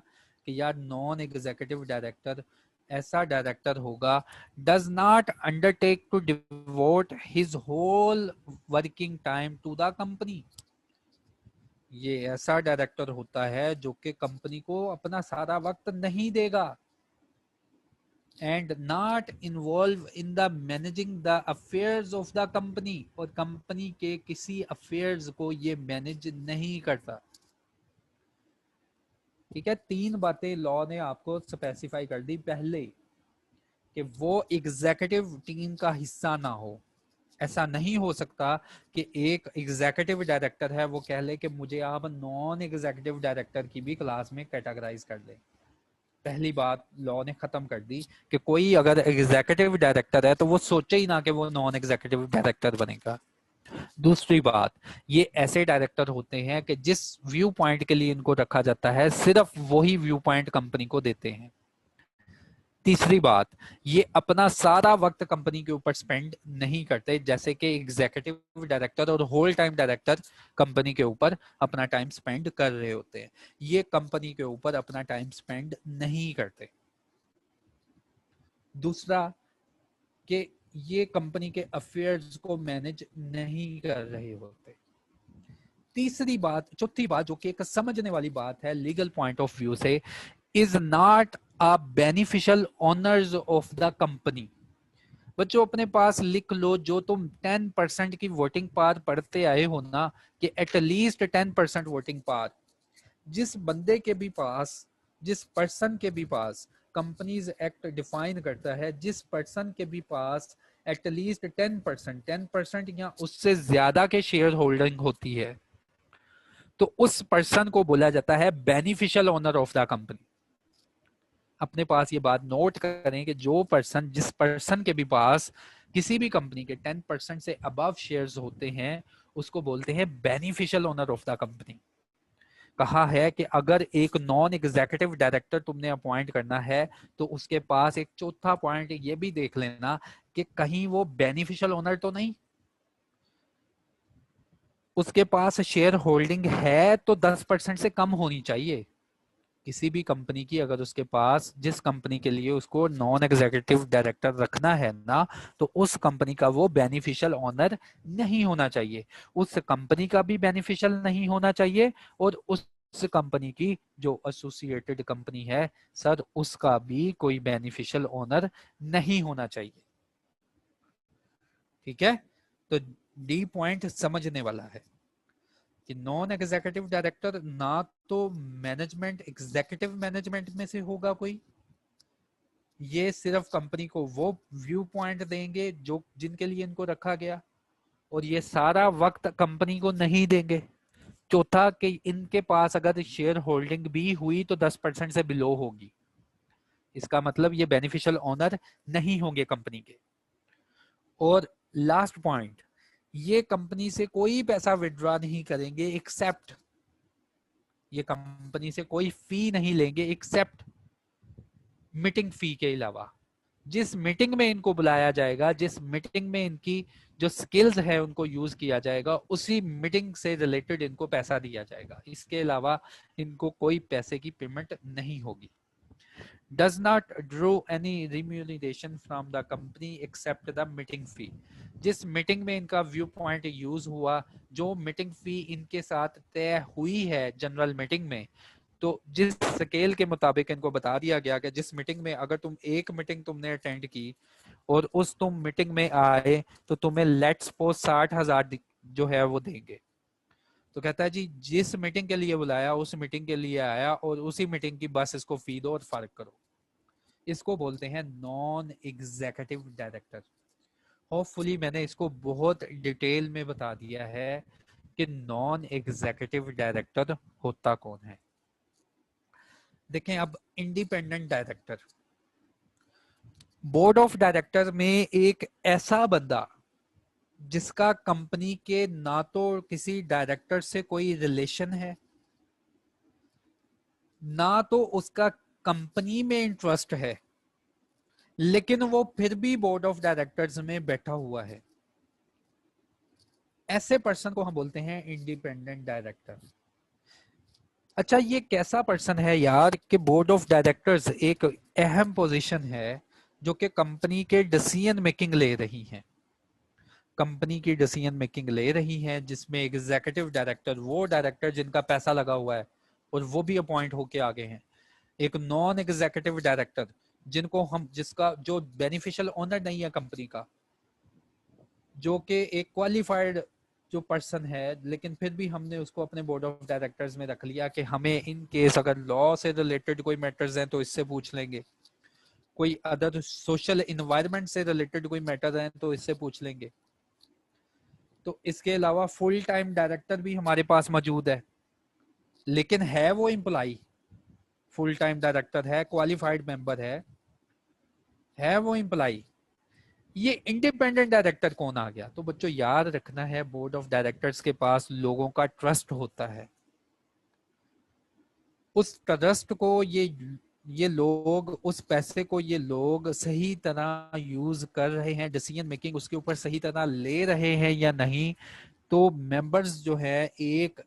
कि यार नॉन एग्जीक्यूटिव डायरेक्टर ऐसा डायरेक्टर होगा does not undertake to devote his whole working time to the company. ये ऐसा डायरेक्टर होता है जो कि कंपनी को अपना सारा वक्त नहीं देगा। And not involve in the managing the affairs of the company, और कंपनी के किसी अफेयर्स को ये मैनेज नहीं करता। ठीक है, तीन बातें लॉ ने आपको स्पेसिफाई कर दी। पहले कि वो एग्जीक्यूटिव टीम का हिस्सा ना हो। ऐसा नहीं हो सकता कि एक एग्जीक्यूटिव डायरेक्टर है वो कह ले कि मुझे आप नॉन एग्जीक्यूटिव डायरेक्टर की भी क्लास में कैटेगराइज कर ले। पहली बात लॉ ने खत्म कर दी कि कोई अगर एग्जीक्यूटिव डायरेक्टर है तो वो सोचे ही ना कि वो नॉन एग्जीक्यूटिव डायरेक्टर बनेगा। दूसरी बात, ये ऐसे डायरेक्टर होते हैं कि जिस व्यू पॉइंट के लिए इनको रखा जाता है सिर्फ वही व्यू पॉइंट कंपनी को देते हैं। तीसरी बात, ये अपना सारा वक्त कंपनी के ऊपर स्पेंड नहीं करते, जैसे कि एग्जीक्यूटिव डायरेक्टर और होल टाइम डायरेक्टर कंपनी के ऊपर अपना टाइम स्पेंड कर रहे होते हैं। ये कंपनी के ऊपर अपना टाइम स्पेंड नहीं करते। दूसरा कि ये कंपनी के अफेयर्स को मैनेज नहीं कर रहे होते। तीसरी बात, चौथी बात जो कि एक समझने वाली बात है लीगल पॉइंट ऑफ व्यू से, is not a beneficial owners of the company. बच्चों अपने पास लिख लो, जो तुम 10% की वोटिंग पावर पढ़ते आए हो ना, कि एटलीस्ट 10% वोटिंग पावर जिस बंदे के भी पास, जिस पर्सन के भी पास, कंपनीज एक्ट डिफाइन करता है, जिस पर्सन के भी पास एटलीस्ट 10% या उससे ज्यादा के शेयर होल्डिंग होती है तो उस पर्सन को बोला जाता है beneficial owner of the company. अपने पास ये बात नोट करें कि जो पर्सन, जिस पर्सन के भी पास किसी भी कंपनी के 10% से अबव शेयर्स होते हैं उसको बोलते हैं beneficial owner of the company. कहा है कि अगर एक नॉन एग्जीक्यूटिव डायरेक्टर तुमने अपॉइंट करना है तो उसके पास एक चौथा पॉइंट ये भी देख लेना कि कहीं वो बेनिफिशियल ओनर तो नहीं, उसके पास शेयर होल्डिंग है तो 10% से कम होनी चाहिए। किसी भी कंपनी की अगर उसके पास, जिस कंपनी के लिए उसको नॉन एग्जीक्यूटिव डायरेक्टर रखना है ना, तो उस कंपनी का वो बेनिफिशियल ओनर नहीं होना चाहिए, उस कंपनी का भी बेनिफिशियल नहीं होना चाहिए और उस कंपनी की जो एसोसिएटेड कंपनी है सर उसका भी कोई बेनिफिशियल ओनर नहीं होना चाहिए। ठीक है, तो डी पॉइंट समझने वाला है कि नॉन एग्जीक्यूटिव डायरेक्टर ना तो मैनेजमेंट, एग्जीक्यूटिव मैनेजमेंट में से होगा कोई, ये सिर्फ कंपनी को वो व्यू पॉइंट देंगे जो जिनके लिए इनको रखा गया, और ये सारा वक्त कंपनी को नहीं देंगे। चौथा कि इनके पास अगर शेयर होल्डिंग भी हुई तो 10% से बिलो होगी, इसका मतलब ये बेनिफिशियल ओनर नहीं होंगे कंपनी के। और लास्ट पॉइंट, ये कंपनी से कोई पैसा विड्रॉ नहीं करेंगे एक्सेप्ट, ये कंपनी से कोई फी नहीं लेंगे एक्सेप्ट मीटिंग फी के अलावा। जिस मीटिंग में इनको बुलाया जाएगा, जिस मीटिंग में इनकी जो स्किल्स है उनको यूज किया जाएगा, उसी मीटिंग से रिलेटेड इनको पैसा दिया जाएगा। इसके अलावा इनको कोई पैसे की पेमेंट नहीं होगी। Does not draw any remuneration from the company except the meeting fee। जिस मीटिंग में इनका व्यू पॉइंट यूज हुआ, जो मीटिंग फी इनके साथ तय हुई है जनरल मीटिंग में, तो जिस स्केल के मुताबिक इनको बता दिया गया कि जिस मीटिंग में अगर तुम एक मीटिंग तुमने अटेंड की और उस तुम मीटिंग में आए तो तुम्हें लेट्स सपोज 60,000 जो है वो देंगे। तो कहता है जी जिस मीटिंग के लिए बुलाया उस मीटिंग के लिए आया और उसी मीटिंग की बस इसको फी दो और फर्क करो। इसको बोलते हैं नॉन एग्जीक्यूटिव डायरेक्टर। होपफुली मैंने इसको बहुत डिटेल में बता दिया है कि नॉन एग्जीक्यूटिव डायरेक्टर होता कौन है। देखें अब independent director. Board of director में एक ऐसा बंदा जिसका कंपनी के ना तो किसी डायरेक्टर से कोई रिलेशन है, ना तो उसका कंपनी में इंटरेस्ट है, लेकिन वो फिर भी बोर्ड ऑफ डायरेक्टर्स में बैठा हुआ है, ऐसे पर्सन को हम बोलते हैं इंडिपेंडेंट डायरेक्टर। अच्छा ये कैसा पर्सन है यार कि बोर्ड ऑफ डायरेक्टर्स एक अहम पोजीशन है जो कि कंपनी के डिसीजन मेकिंग ले रही है, कंपनी की डिसीजन मेकिंग ले रही है, जिसमें एग्जीक्यूटिव डायरेक्टर वो डायरेक्टर जिनका पैसा लगा हुआ है और वो भी अपॉइंट होके आगे हैं, एक नॉन एग्जीक्यूटिव डायरेक्टर जिनको हम जिसका जो बेनिफिशियल ओनर नहीं है कंपनी का, जो कि एक क्वालिफाइड जो पर्सन है, लेकिन फिर भी हमने उसको अपने बोर्ड ऑफ डायरेक्टर्स में रख लिया कि हमें इन केस अगर लॉ से रिलेटेड कोई मैटर्स हैं तो इससे पूछ लेंगे, कोई अदर सोशल इन्वायरमेंट से रिलेटेड कोई मैटर है तो इससे पूछ लेंगे। तो इसके अलावा फुल टाइम डायरेक्टर भी हमारे पास मौजूद है, लेकिन है वो एम्प्लॉय, फुल टाइम डायरेक्टर है, क्वालिफाइड मेंबर है वो एम्प्लॉय। ये इंडिपेंडेंट डायरेक्टर कौन आ गया? तो बच्चों याद रखना है बोर्ड ऑफ डायरेक्टर्स के पास लोगों का ट्रस्ट होता है, उस ट्रस्ट को ये लोग, उस पैसे को ये लोग सही तरह यूज कर रहे हैं, डिसीजन मेकिंग उसके ऊपर सही तरह ले रहे हैं या नहीं, तो मेंबर्स जो है एक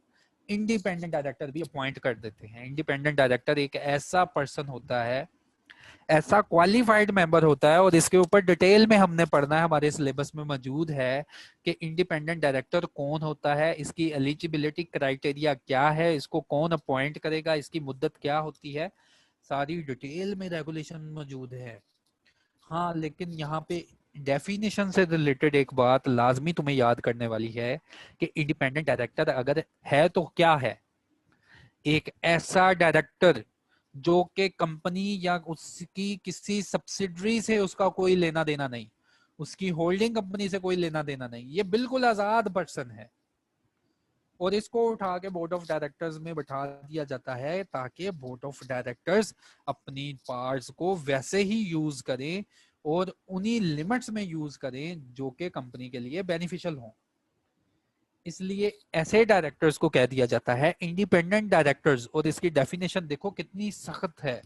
इंडिपेंडेंट डायरेक्टर भी अपॉइंट कर देते हैं। इंडिपेंडेंट डायरेक्टर एक ऐसा पर्सन होता है, ऐसा क्वालिफाइड मेंबर होता है, और इसके ऊपर डिटेल में हमने पढ़ना है, हमारे सिलेबस में मौजूद है कि इंडिपेंडेंट डायरेक्टर कौन होता है, इसकी एलिजिबिलिटी क्राइटेरिया क्या है, इसको कौन अपॉइंट करेगा, इसकी मुद्दत क्या होती है, सारी डिटेल में रेगुलेशन मौजूद है। हाँ लेकिन यहाँ पे डेफिनेशन से रिलेटेड एक बात लाजमी तुम्हें याद करने वाली है कि इंडिपेंडेंट डायरेक्टर अगर है तो क्या है? एक ऐसा डायरेक्टर जो कि कंपनी या उसकी किसी सब्सिडरी से उसका कोई लेना देना नहीं, उसकी होल्डिंग कंपनी से कोई लेना देना नहीं, ये बिल्कुल आजाद पर्सन है, और इसको उठा के बोर्ड ऑफ डायरेक्टर्स में बैठा दिया जाता है ताकि बोर्ड ऑफ डायरेक्टर्स अपनी पावर्स को वैसे ही यूज करें और उन्हीं लिमिट्स में यूज करें जो कि कंपनी के लिए बेनिफिशियल हो। इसलिए ऐसे डायरेक्टर्स को कह दिया जाता है इंडिपेंडेंट डायरेक्टर्स, और इसकी डेफिनेशन देखो कितनी सख्त है।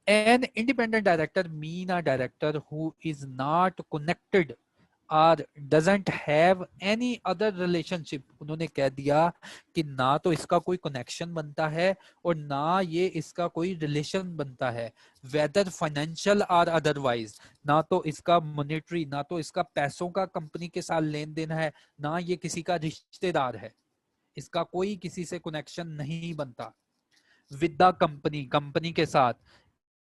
An independent director mean a director who is not connected or doesn't have any other relationship। उन्होंने कह दिया कि ना तो इसका कोई कनेक्शन बनता है और ना ये इसका कोई रिलेशन बनता है, वेदर फाइनेंशियल और अदरवाइज, ना तो इसका मॉनेटरी, ना तो इसका पैसों का कंपनी के साथ लेन देन है, ना ये किसी का रिश्तेदार है, इसका कोई किसी से कनेक्शन नहीं बनता विद द कंपनी, कंपनी के साथ,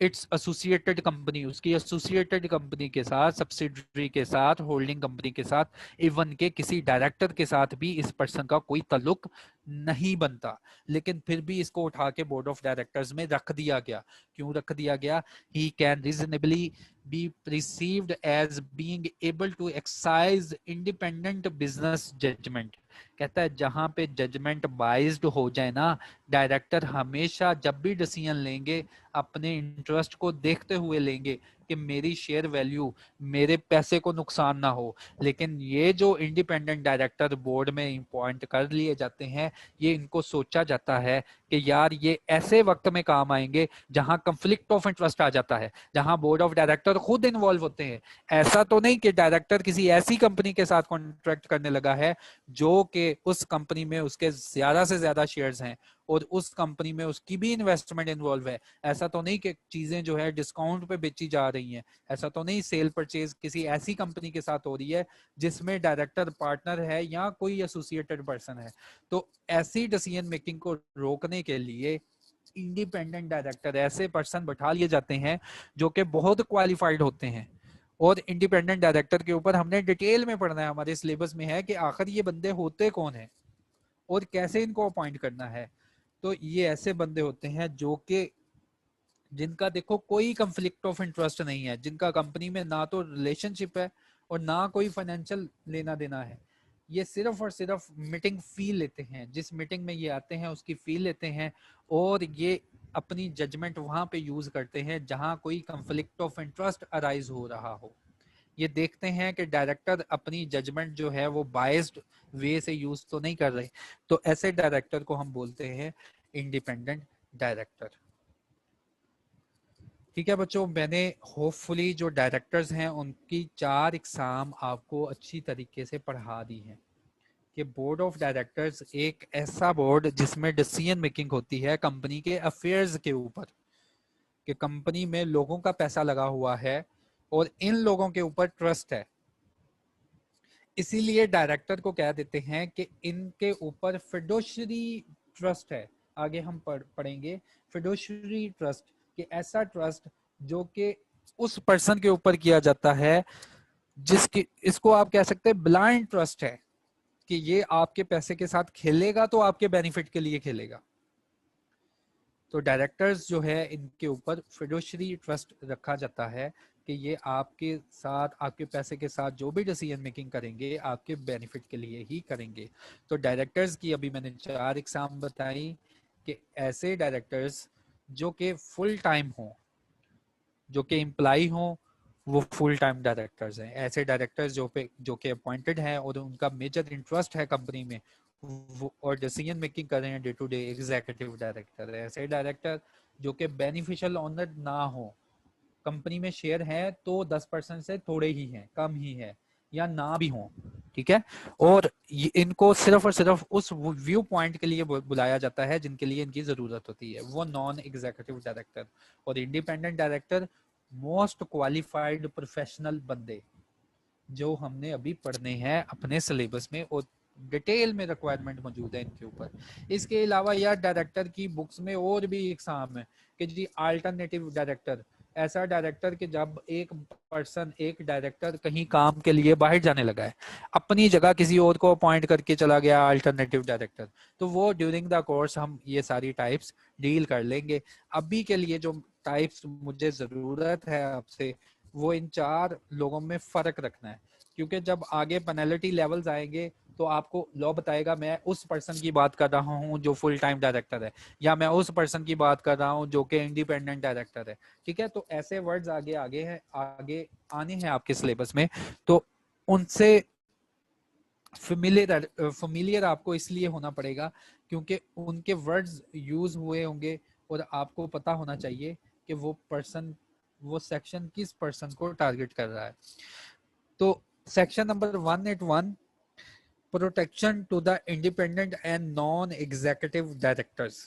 इट्स एसोसिएटेड कंपनी, उसकी एसोसिएटेड कंपनी के साथ, सब्सिडरी के साथ, होल्डिंग कंपनी के साथ, इवन के किसी डायरेक्टर के साथ भी इस पर्सन का कोई ताल्लुक नहीं बनता, लेकिन फिर भी इसको उठा के बोर्ड ऑफ डायरेक्टर्स में रख दिया गया। क्यों रख दिया गया? He can reasonably be perceived as being able to exercise independent business judgment। कहता है जहां पे जजमेंट बाइज्ड हो जाए ना, डायरेक्टर हमेशा जब भी डिसीजन लेंगे अपने इंटरेस्ट को देखते हुए लेंगे, कि मेरी शेयर वैल्यू, मेरे पैसे को नुकसान ना हो। लेकिन ये जो इंडिपेंडेंट डायरेक्टर बोर्ड में अपॉइंट कर लिए जाते हैं, ये इनको सोचा जाता है कि यार ये ऐसे वक्त में काम आएंगे जहां कंफ्लिक्ट ऑफ इंटरेस्ट आ जाता है, जहां बोर्ड ऑफ डायरेक्टर खुद इन्वॉल्व होते हैं। ऐसा तो नहीं कि डायरेक्टर किसी ऐसी कंपनी के साथ कॉन्ट्रैक्ट करने लगा है जो कि उस कंपनी में उसके ज्यादा से ज्यादा शेयर्स हैं और उस कंपनी में उसकी भी इन्वेस्टमेंट इन्वॉल्व है। ऐसा तो नहीं कि चीजें जो है डिस्काउंट पे बेची जा रही हैं। ऐसा तो नहीं सेल परचेज किसी ऐसी कंपनी के साथ हो रही है जिसमें डायरेक्टर पार्टनर है या कोई एसोसिएटेड पर्सन है। तो ऐसी डिसीजन मेकिंग को रोकने के लिए इंडिपेंडेंट डायरेक्टर, ऐसे पर्सन बैठा लिए जाते हैं जो कि बहुत क्वालिफाइड होते हैं। और इंडिपेंडेंट डायरेक्टर के ऊपर हमने डिटेल में पढ़ना है, हमारे सिलेबस में है कि आखिर ये बंदे होते कौन है और कैसे इनको अपॉइंट करना है। तो ये ऐसे बंदे होते हैं जो कि जिनका देखो कोई कंफ्लिक्ट ऑफ इंटरेस्ट नहीं है, जिनका कंपनी में ना तो रिलेशनशिप है और ना कोई फाइनेंशियल लेना देना है। ये सिर्फ और सिर्फ मीटिंग फी लेते हैं, जिस मीटिंग में ये आते हैं उसकी फी लेते हैं और ये अपनी जजमेंट वहां पे यूज करते हैं जहां कोई कंफ्लिक्ट ऑफ इंटरेस्ट अराइज हो रहा हो। ये देखते हैं कि डायरेक्टर अपनी जजमेंट जो है वो बायस्ड वे से यूज तो नहीं कर रहे। तो ऐसे डायरेक्टर को हम बोलते हैं इंडिपेंडेंट डायरेक्टर। ठीक है बच्चों, मैंने होपफुली जो डायरेक्टर्स हैं उनकी 4 एग्जाम आपको अच्छी तरीके से पढ़ा दी हैं कि बोर्ड ऑफ डायरेक्टर्स एक ऐसा बोर्ड जिसमें डिसीजन मेकिंग होती है कंपनी के अफेयर्स के ऊपर, कि कंपनी में लोगों का पैसा लगा हुआ है और इन लोगों के ऊपर ट्रस्ट है। इसीलिए डायरेक्टर को कह देते हैं कि इनके ऊपर फिडुशियरी ट्रस्ट है। आगे हम पढ़ेंगे फिडुशियरी ट्रस्ट, कि ऐसा ट्रस्ट जो कि उस पर्सन के ऊपर किया जाता है जिसकी, इसको आप कह सकते हैं ब्लाइंड ट्रस्ट है, कि ये आपके पैसे के साथ खेलेगा तो आपके बेनिफिट के लिए खेलेगा। तो डायरेक्टर्स जो है इनके ऊपर फिडुशियरी ट्रस्ट रखा जाता है कि ये आपके साथ, आपके पैसे के साथ जो भी डिसीजन मेकिंग करेंगे आपके बेनिफिट के लिए ही करेंगे। तो डायरेक्टर्स की अभी मैंने 4 एग्जाम बताई कि ऐसे डायरेक्टर्स जो कि फुल टाइम हो, जो कि एम्प्लॉय हो, वो फुल टाइम डायरेक्टर्स हैं। ऐसे डायरेक्टर्स जो कि अपॉइंटेड हैं और उनका मेजर इंटरेस्ट है कंपनी में और डिसीजन मेकिंग कर रहे हैं day to day, executive director है। ऐसे डायरेक्टर जो कि बेनिफिशियल ओनर ना हो, कंपनी में शेयर है तो 10% से थोड़े ही हैं, कम ही है या ना भी हो, ठीक है। और इनको सिर्फ और सिर्फ उस व्यू पॉइंट के लिए बुलाया जाता है जिनके लिए इनकी जरूरत होती है, वो नॉन एग्जीक्यूटिव डायरेक्टर। और independent director most qualified professional बंदे जो हमने अभी पढ़ने हैं अपने सिलेबस में और डिटेल में रिक्वायरमेंट मौजूद है इनके ऊपर। इसके अलावा यार डायरेक्टर की बुक्स में और भी एग्जाम है कि जी अल्टरनेटिव डायरेक्टर, ऐसा डायरेक्टर कि जब एक पर्सन, एक डायरेक्टर कहीं काम के लिए बाहर जाने लगा है, अपनी जगह किसी और को अपॉइंट करके चला गया अल्टरनेटिव डायरेक्टर, तो वो ड्यूरिंग द कोर्स हम ये सारी टाइप्स डील कर लेंगे। अभी के लिए जो टाइप्स मुझे जरूरत है आपसे, वो इन 4 लोगों में फर्क रखना है, क्योंकि जब आगे पेनल्टी लेवल्स आएंगे तो आपको लॉ बताएगा मैं उस पर्सन की बात कर रहा हूं जो फुल टाइम डायरेक्टर है या मैं उस पर्सन की बात कर रहा हूं जो कि इंडिपेंडेंट डायरेक्टर है, ठीक है। तो ऐसे वर्ड्स आगे आगे हैं, आगे आने हैं आपके सिलेबस में, तो उनसे फेमिलियर आपको इसलिए होना पड़ेगा क्योंकि उनके वर्ड्स यूज हुए होंगे और आपको पता होना चाहिए कि वो पर्सन, वो सेक्शन किस पर्सन को टारगेट कर रहा है। तो section number 181, protection to the independent and non executive directors.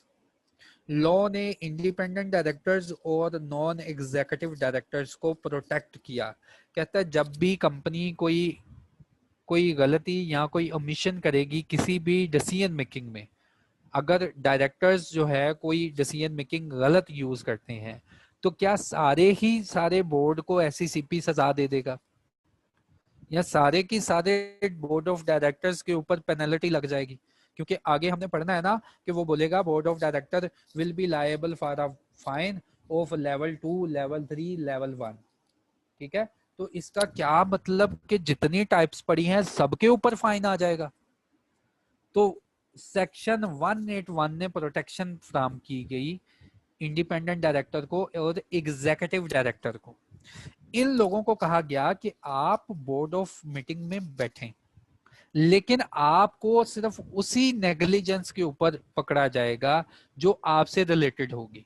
Law ने इंडिपेंडेंट डायरेक्टर्स और नॉन एग्जीक्यूटिव डायरेक्टर्स को प्रोटेक्ट किया। कहता है जब भी कंपनी कोई गलती या कोई ओमिशन करेगी किसी भी डिसीजन मेकिंग में, अगर डायरेक्टर्स जो है कोई डिसीजन मेकिंग गलत यूज करते हैं, तो क्या सारे ही सारे बोर्ड को एससीसीपी सजा दे देगा या सारे की सारे बोर्ड ऑफ डायरेक्टर्स के ऊपर पेनल्टी लग जाएगी? क्योंकि आगे हमने पढ़ना है ना कि वो बोलेगा board of director will be liable for a fine of level 2, level 3, level 1, ठीक है। तो इसका क्या मतलब कि जितनी टाइप्स पड़ी हैं सबके ऊपर फाइन आ जाएगा? तो सेक्शन 181 ने प्रोटेक्शन फ्राहम की गई इंडिपेंडेंट डायरेक्टर को और एग्जीक्यूटिव डायरेक्टर को। इन लोगों को कहा गया कि आप बोर्ड ऑफ मीटिंग में बैठें, लेकिन आपको सिर्फ उसी नेग्लिजेंस के ऊपर पकड़ा जाएगा जो आपसे रिलेटेड होगी।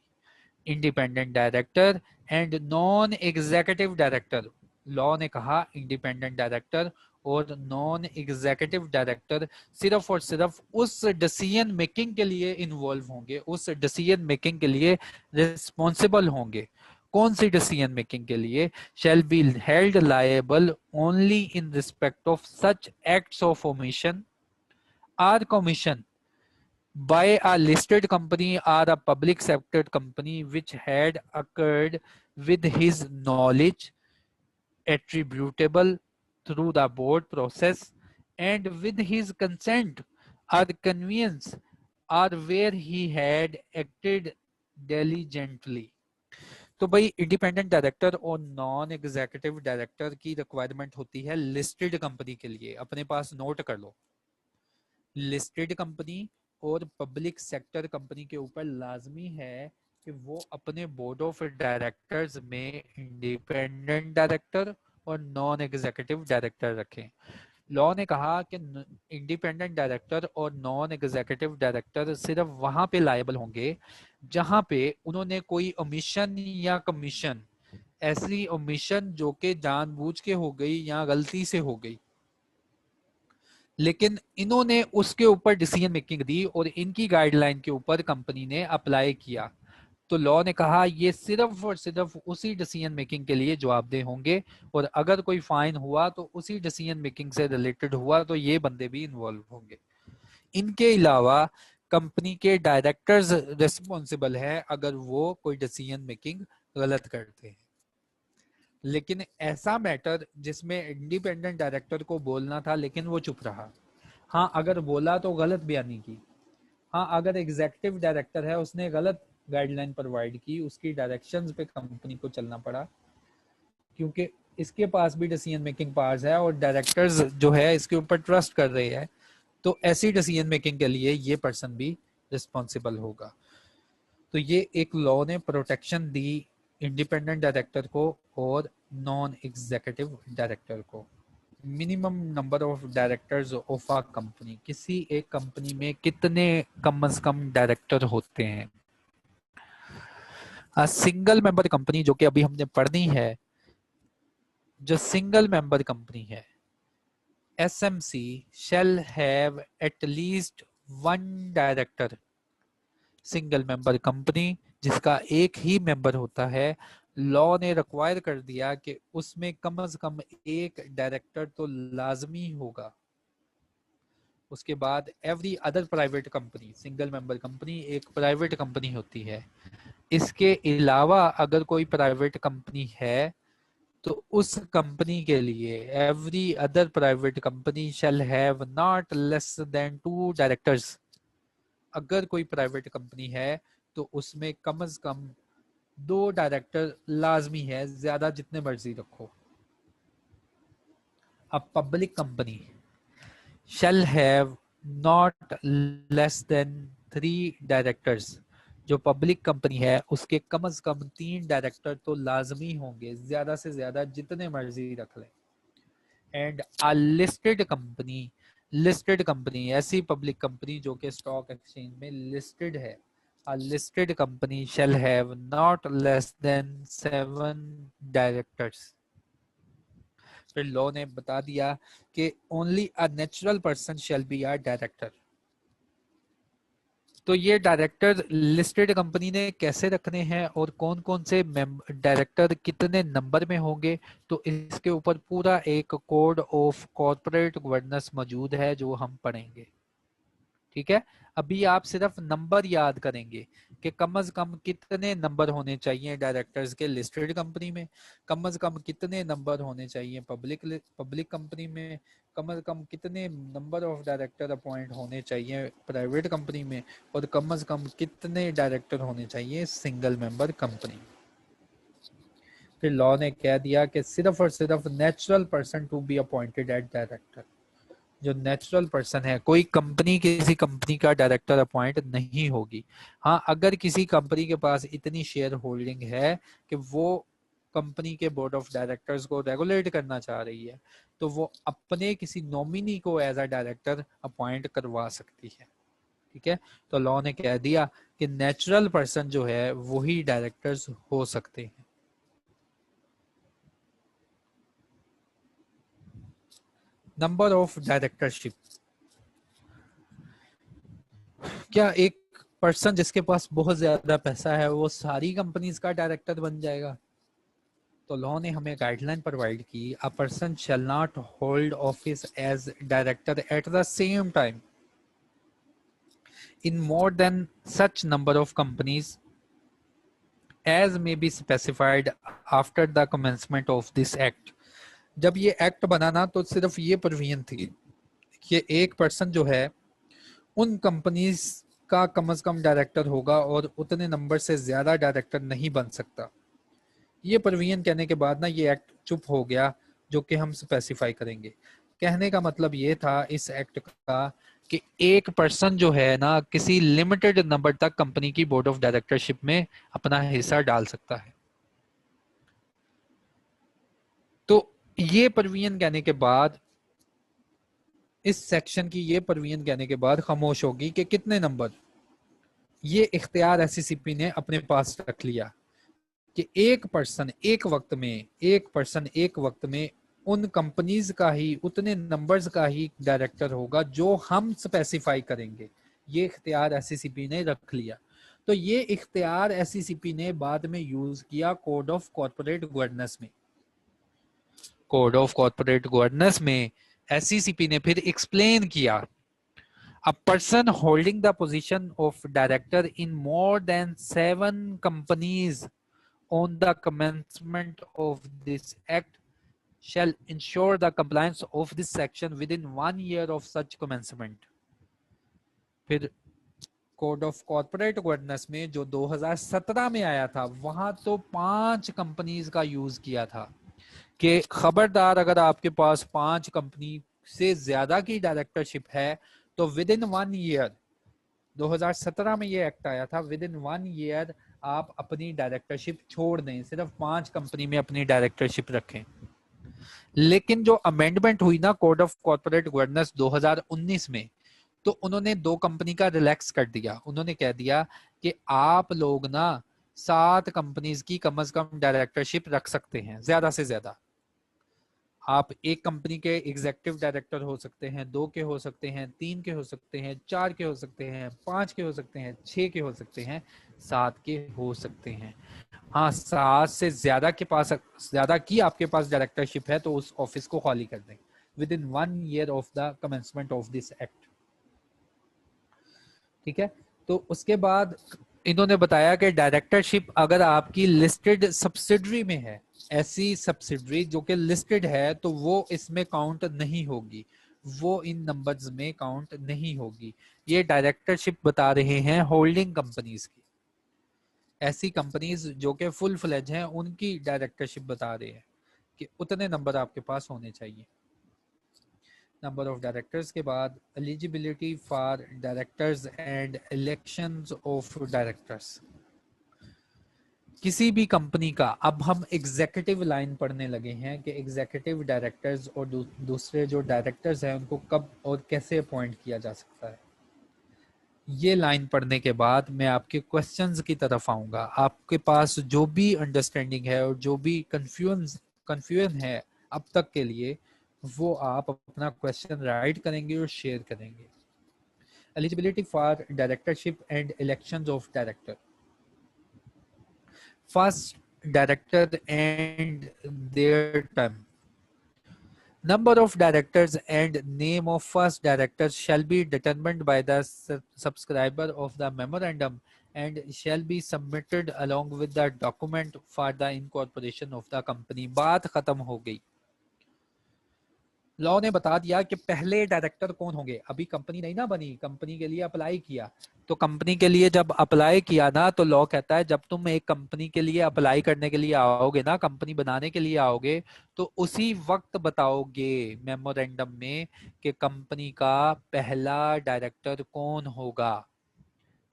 Independent director and non executive director, law ने कहा इंडिपेंडेंट डायरेक्टर और नॉन एग्जीक्यूटिव डायरेक्टर सिर्फ और सिर्फ उस डिसीजन मेकिंग के लिए इन्वॉल्व होंगे, उस डिसीजन मेकिंग के लिए रिस्पॉन्सिबल होंगे। कौन सी डिसीजन मेकिंग के लिए? shall be held liable only in respect of such acts of omission or commission by a listed company or a public sector company which had occurred with his knowledge attributable through the board process and with his consent or convenience or where he had acted diligently। तो भाई independent director और non executive director की requirement होती है listed company के लिए। अपने पास note कर लो, लिस्टेड कंपनी और पब्लिक सेक्टर कंपनी के ऊपर लाजमी है कि वो अपने बोर्ड ऑफ डायरेक्टर्स में इंडिपेंडेंट डायरेक्टर और नॉन एग्जीक्यूटिव डायरेक्टर रखें। लॉ ने कहा कि इंडिपेंडेंट डायरेक्टर और नॉन एग्जीक्यूटिव डायरेक्टर सिर्फ वहां पे लायबल होंगे जहां पे उन्होंने कोई ओमिशन या कमीशन, ऐसी ओमिशन जो कि जानबूझ के हो गई या गलती से हो गई, लेकिन इन्होंने उसके ऊपर डिसीजन मेकिंग दी और इनकी गाइडलाइन के ऊपर कंपनी ने अप्लाई किया। तो लॉ ने कहा ये सिर्फ और सिर्फ उसी डिसीजन मेकिंग के लिए जवाबदेह होंगे, और अगर कोई फाइन हुआ तो उसी डिसीजन मेकिंग से रिलेटेड हुआ तो ये बंदे भी इन्वॉल्व होंगे। इनके अलावा कंपनी के डायरेक्टर्स रिस्पॉन्सिबल है अगर वो कोई डिसीजन मेकिंग गलत करते हैं। लेकिन ऐसा मैटर जिसमें इंडिपेंडेंट डायरेक्टर को बोलना था लेकिन वो चुप रहा, हाँ अगर बोला तो गलत बयानी की, हाँ अगर एग्जीक्यूटिव डायरेक्टर है उसने गलत गाइडलाइन प्रोवाइड की, उसकी डायरेक्शंस पे कंपनी को चलना पड़ा क्योंकि इसके पास भी डिसीजन मेकिंग पावर्स है और डायरेक्टर्स जो है इसके ऊपर ट्रस्ट कर रहे हैं, तो ऐसी डिसीजन मेकिंग के लिए ये पर्सन भी रिस्पॉन्सिबल होगा। तो ये एक लॉ ने प्रोटेक्शन दी इंडिपेंडेंट डायरेक्टर को और नॉन एग्जीक्यूटिव डायरेक्टर को। Minimum number of directors of a company, किसी एक कंपनी में कितने कम से कम डायरेक्टर होते हैं। सिंगल मेंबर कंपनी जो कि अभी हमने पढ़नी है, जो सिंगल मेंबर कंपनी है, SMC shall have at least one director। Single member company जिसका एक ही मेंबर होता है, लॉ ने रिक्वायर कर दिया कि उसमें कम से कम एक डायरेक्टर तो लाजमी होगा। उसके बाद every other private company, single member company एक प्राइवेट कंपनी होती है, इसके अलावा अगर कोई प्राइवेट कंपनी है तो उस कंपनी के लिए every other private company shall have not less than 2 directors. अगर कोई प्राइवेट कंपनी है तो उसमें कम से कम 2 डायरेक्टर लाजमी है, ज्यादा जितने मर्जी रखो। अब public company shall have not less than 3 directors. जो पब्लिक कंपनी है उसके कम से कम 3 डायरेक्टर तो लाजमी होंगे, ज्यादा से ज्यादा जितने मर्जी रख लें। And a listed company, listed company ऐसी पब्लिक कंपनी जो कि स्टॉक एक्सचेंज में लिस्टेड है, a listed company shall have not less than 7 directors. फिर लॉ ने बता दिया कि only a natural person shall be a director. तो ये डायरेक्टर लिस्टेड कंपनी ने कैसे रखने हैं और कौन कौन से डायरेक्टर कितने नंबर में होंगे, तो इसके ऊपर पूरा एक कोड ऑफ कॉर्पोरेट गवर्नेंस मौजूद है जो हम पढ़ेंगे। ठीक है, अभी आप सिर्फ नंबर याद करेंगे कि कम से कम कितने नंबर होने चाहिए डायरेक्टर्स के लिस्टेड कंपनी में, कम से कम कितने नंबर होने चाहिए पब्लिक कंपनी में, कम से कम कितने नंबर ऑफ डायरेक्टर अपॉइंट होने चाहिए प्राइवेट कंपनी में, और कम से कम कितने डायरेक्टर होने चाहिए सिंगल मेंबर कंपनी। फिर लॉ ने कह दिया कि सिर्फ और सिर्फ natural person to be appointed at director. जो नेचुरल पर्सन है, कोई कंपनी किसी कंपनी का डायरेक्टर अपॉइंट नहीं होगी। हाँ, अगर किसी कंपनी के पास इतनी शेयर होल्डिंग है कि वो कंपनी के बोर्ड ऑफ डायरेक्टर्स को रेगुलेट करना चाह रही है तो वो अपने किसी नॉमिनी को एज अ डायरेक्टर अपॉइंट करवा सकती है। ठीक है, तो लॉ ने कह दिया कि नेचुरल पर्सन जो है वही डायरेक्टर्स हो सकते हैं। नंबर ऑफ डायरेक्टरशिप, क्या एक पर्सन जिसके पास बहुत ज्यादा पैसा है वो सारी कंपनीज का डायरेक्टर बन जाएगा? तो लॉ ने हमें गाइडलाइन प्रोवाइड की, a person shall not hold office as director at the same time in more than such number of companies as may be specified after the commencement of this act। जब ये act बना ना तो सिर्फ ये provision थी कि एक पर्सन जो है उन कंपनीज का कम से कम डायरेक्टर होगा और उतने नंबर से ज्यादा डायरेक्टर नहीं बन सकता। ये प्रोविजन कहने के बाद ना ये एक्ट चुप हो गया, जो कि हम स्पेसिफाई करेंगे। कहने का मतलब ये था इस एक्ट का कि एक पर्सन जो है ना किसी लिमिटेड नंबर तक कंपनी की बोर्ड ऑफ डायरेक्टरशिप में अपना हिस्सा डाल सकता है। तो ये प्रोविजन कहने के बाद, इस सेक्शन की ये प्रोविजन कहने के बाद खामोश होगी कि कितने नंबर, ये इख्तियार एससीसीपी ने अपने पास रख लिया कि एक पर्सन एक वक्त में उन कंपनीज का ही, उतने नंबर्स का ही डायरेक्टर होगा जो हम स्पेसिफाई करेंगे। ये इख्तियार एससीसीपी ने रख लिया। तो ये इख्तियार एससीसीपी ने बाद में यूज किया कोड ऑफ कॉर्पोरेट गवर्नेंस में। कोड ऑफ कॉर्पोरेट गवर्नेंस में एससीसीपी ने फिर एक्सप्लेन किया, a person holding the position of director in more than 7 companies on the commencement of this act shall ensure the compliance of this section within 1 year of such commencement। फिर code of corporate governance में जो 2017 में आया था वहां तो 5 companies का use किया था कि खबरदार अगर आपके पास 5 कंपनी से ज्यादा की डायरेक्टरशिप है तो विद इन 1 ईयर, 2017 में ये एक्ट आया था, विद इन 1 ईयर आप अपनी डायरेक्टरशिप छोड़ दें, सिर्फ 5 कंपनी में अपनी डायरेक्टरशिप रखें। लेकिन जो अमेंडमेंट हुई ना कोड ऑफ कॉर्पोरेट गवर्नेंस 2019 में, तो उन्होंने 2 कंपनी का रिलैक्स कर दिया। उन्होंने कह दिया कि आप लोग ना 7 कंपनीज की कम से कम डायरेक्टरशिप रख सकते हैं, ज्यादा से ज्यादा। आप एक कंपनी के एग्जीक्यूटिव डायरेक्टर हो सकते हैं, 2 के हो सकते हैं, 3 के हो सकते हैं, 4 के हो सकते हैं, 5 के हो सकते हैं, 6 के हो सकते हैं, 7 के हो सकते हैं। हाँ, 7 से ज्यादा के पास, ज्यादा की आपके पास डायरेक्टरशिप है तो उस ऑफिस को खाली कर दें with in 1 year of the commencement of this act. ठीक है, तो उसके बाद इन्होंने बताया कि डायरेक्टरशिप अगर आपकी लिस्टेड सब्सिडरी में है, ऐसी सब्सिडरी जो कि लिस्टेड है, तो वो इसमें काउंट नहीं होगी, वो इन नंबर्स में काउंट नहीं होगी। ये डायरेक्टरशिप बता रहे हैं होल्डिंग कंपनीज की, ऐसी कंपनीज जो कि फुल फ्लेज हैं उनकी डायरेक्टरशिप बता रहे हैं कि उतने नंबर आपके पास होने चाहिए। नंबर ऑफ डायरेक्टर्स के बाद eligibility for directors and elections of directors. किसी भी कंपनी का, अब हम एग्जीक्यूटिव लाइन पढ़ने लगे हैं कि एग्जीक्यूटिव डायरेक्टर्स और दूसरे जो डायरेक्टर्स हैं उनको कब और कैसे अपॉइंट किया जा सकता है। ये लाइन पढ़ने के बाद मैं आपके क्वेश्चंस की तरफ आऊंगा। आपके पास जो भी अंडरस्टैंडिंग है और जो भी कंफ्यूजन है अब तक के लिए, वो आप अपना क्वेश्चन राइट करेंगे और शेयर करेंगे। Eligibility for directorship and elections of director. First director and there term. Number of directors and name of first directors shall be determined by the subscriber of the memorandum and shall be submitted along with the document for the incorporation of the company। बात खत्म हो गई। Law ने बता दिया कि पहले director कौन होंगे। अभी कंपनी नहीं ना बनी, कंपनी के लिए अप्लाई किया, तो कंपनी के लिए जब अप्लाई किया ना तो लॉ कहता है जब तुम एक कंपनी के लिए अप्लाई करने के लिए आओगे ना, कंपनी बनाने के लिए आओगे, तो उसी वक्त बताओगे मेमोरेंडम में कि कंपनी का पहला डायरेक्टर कौन होगा,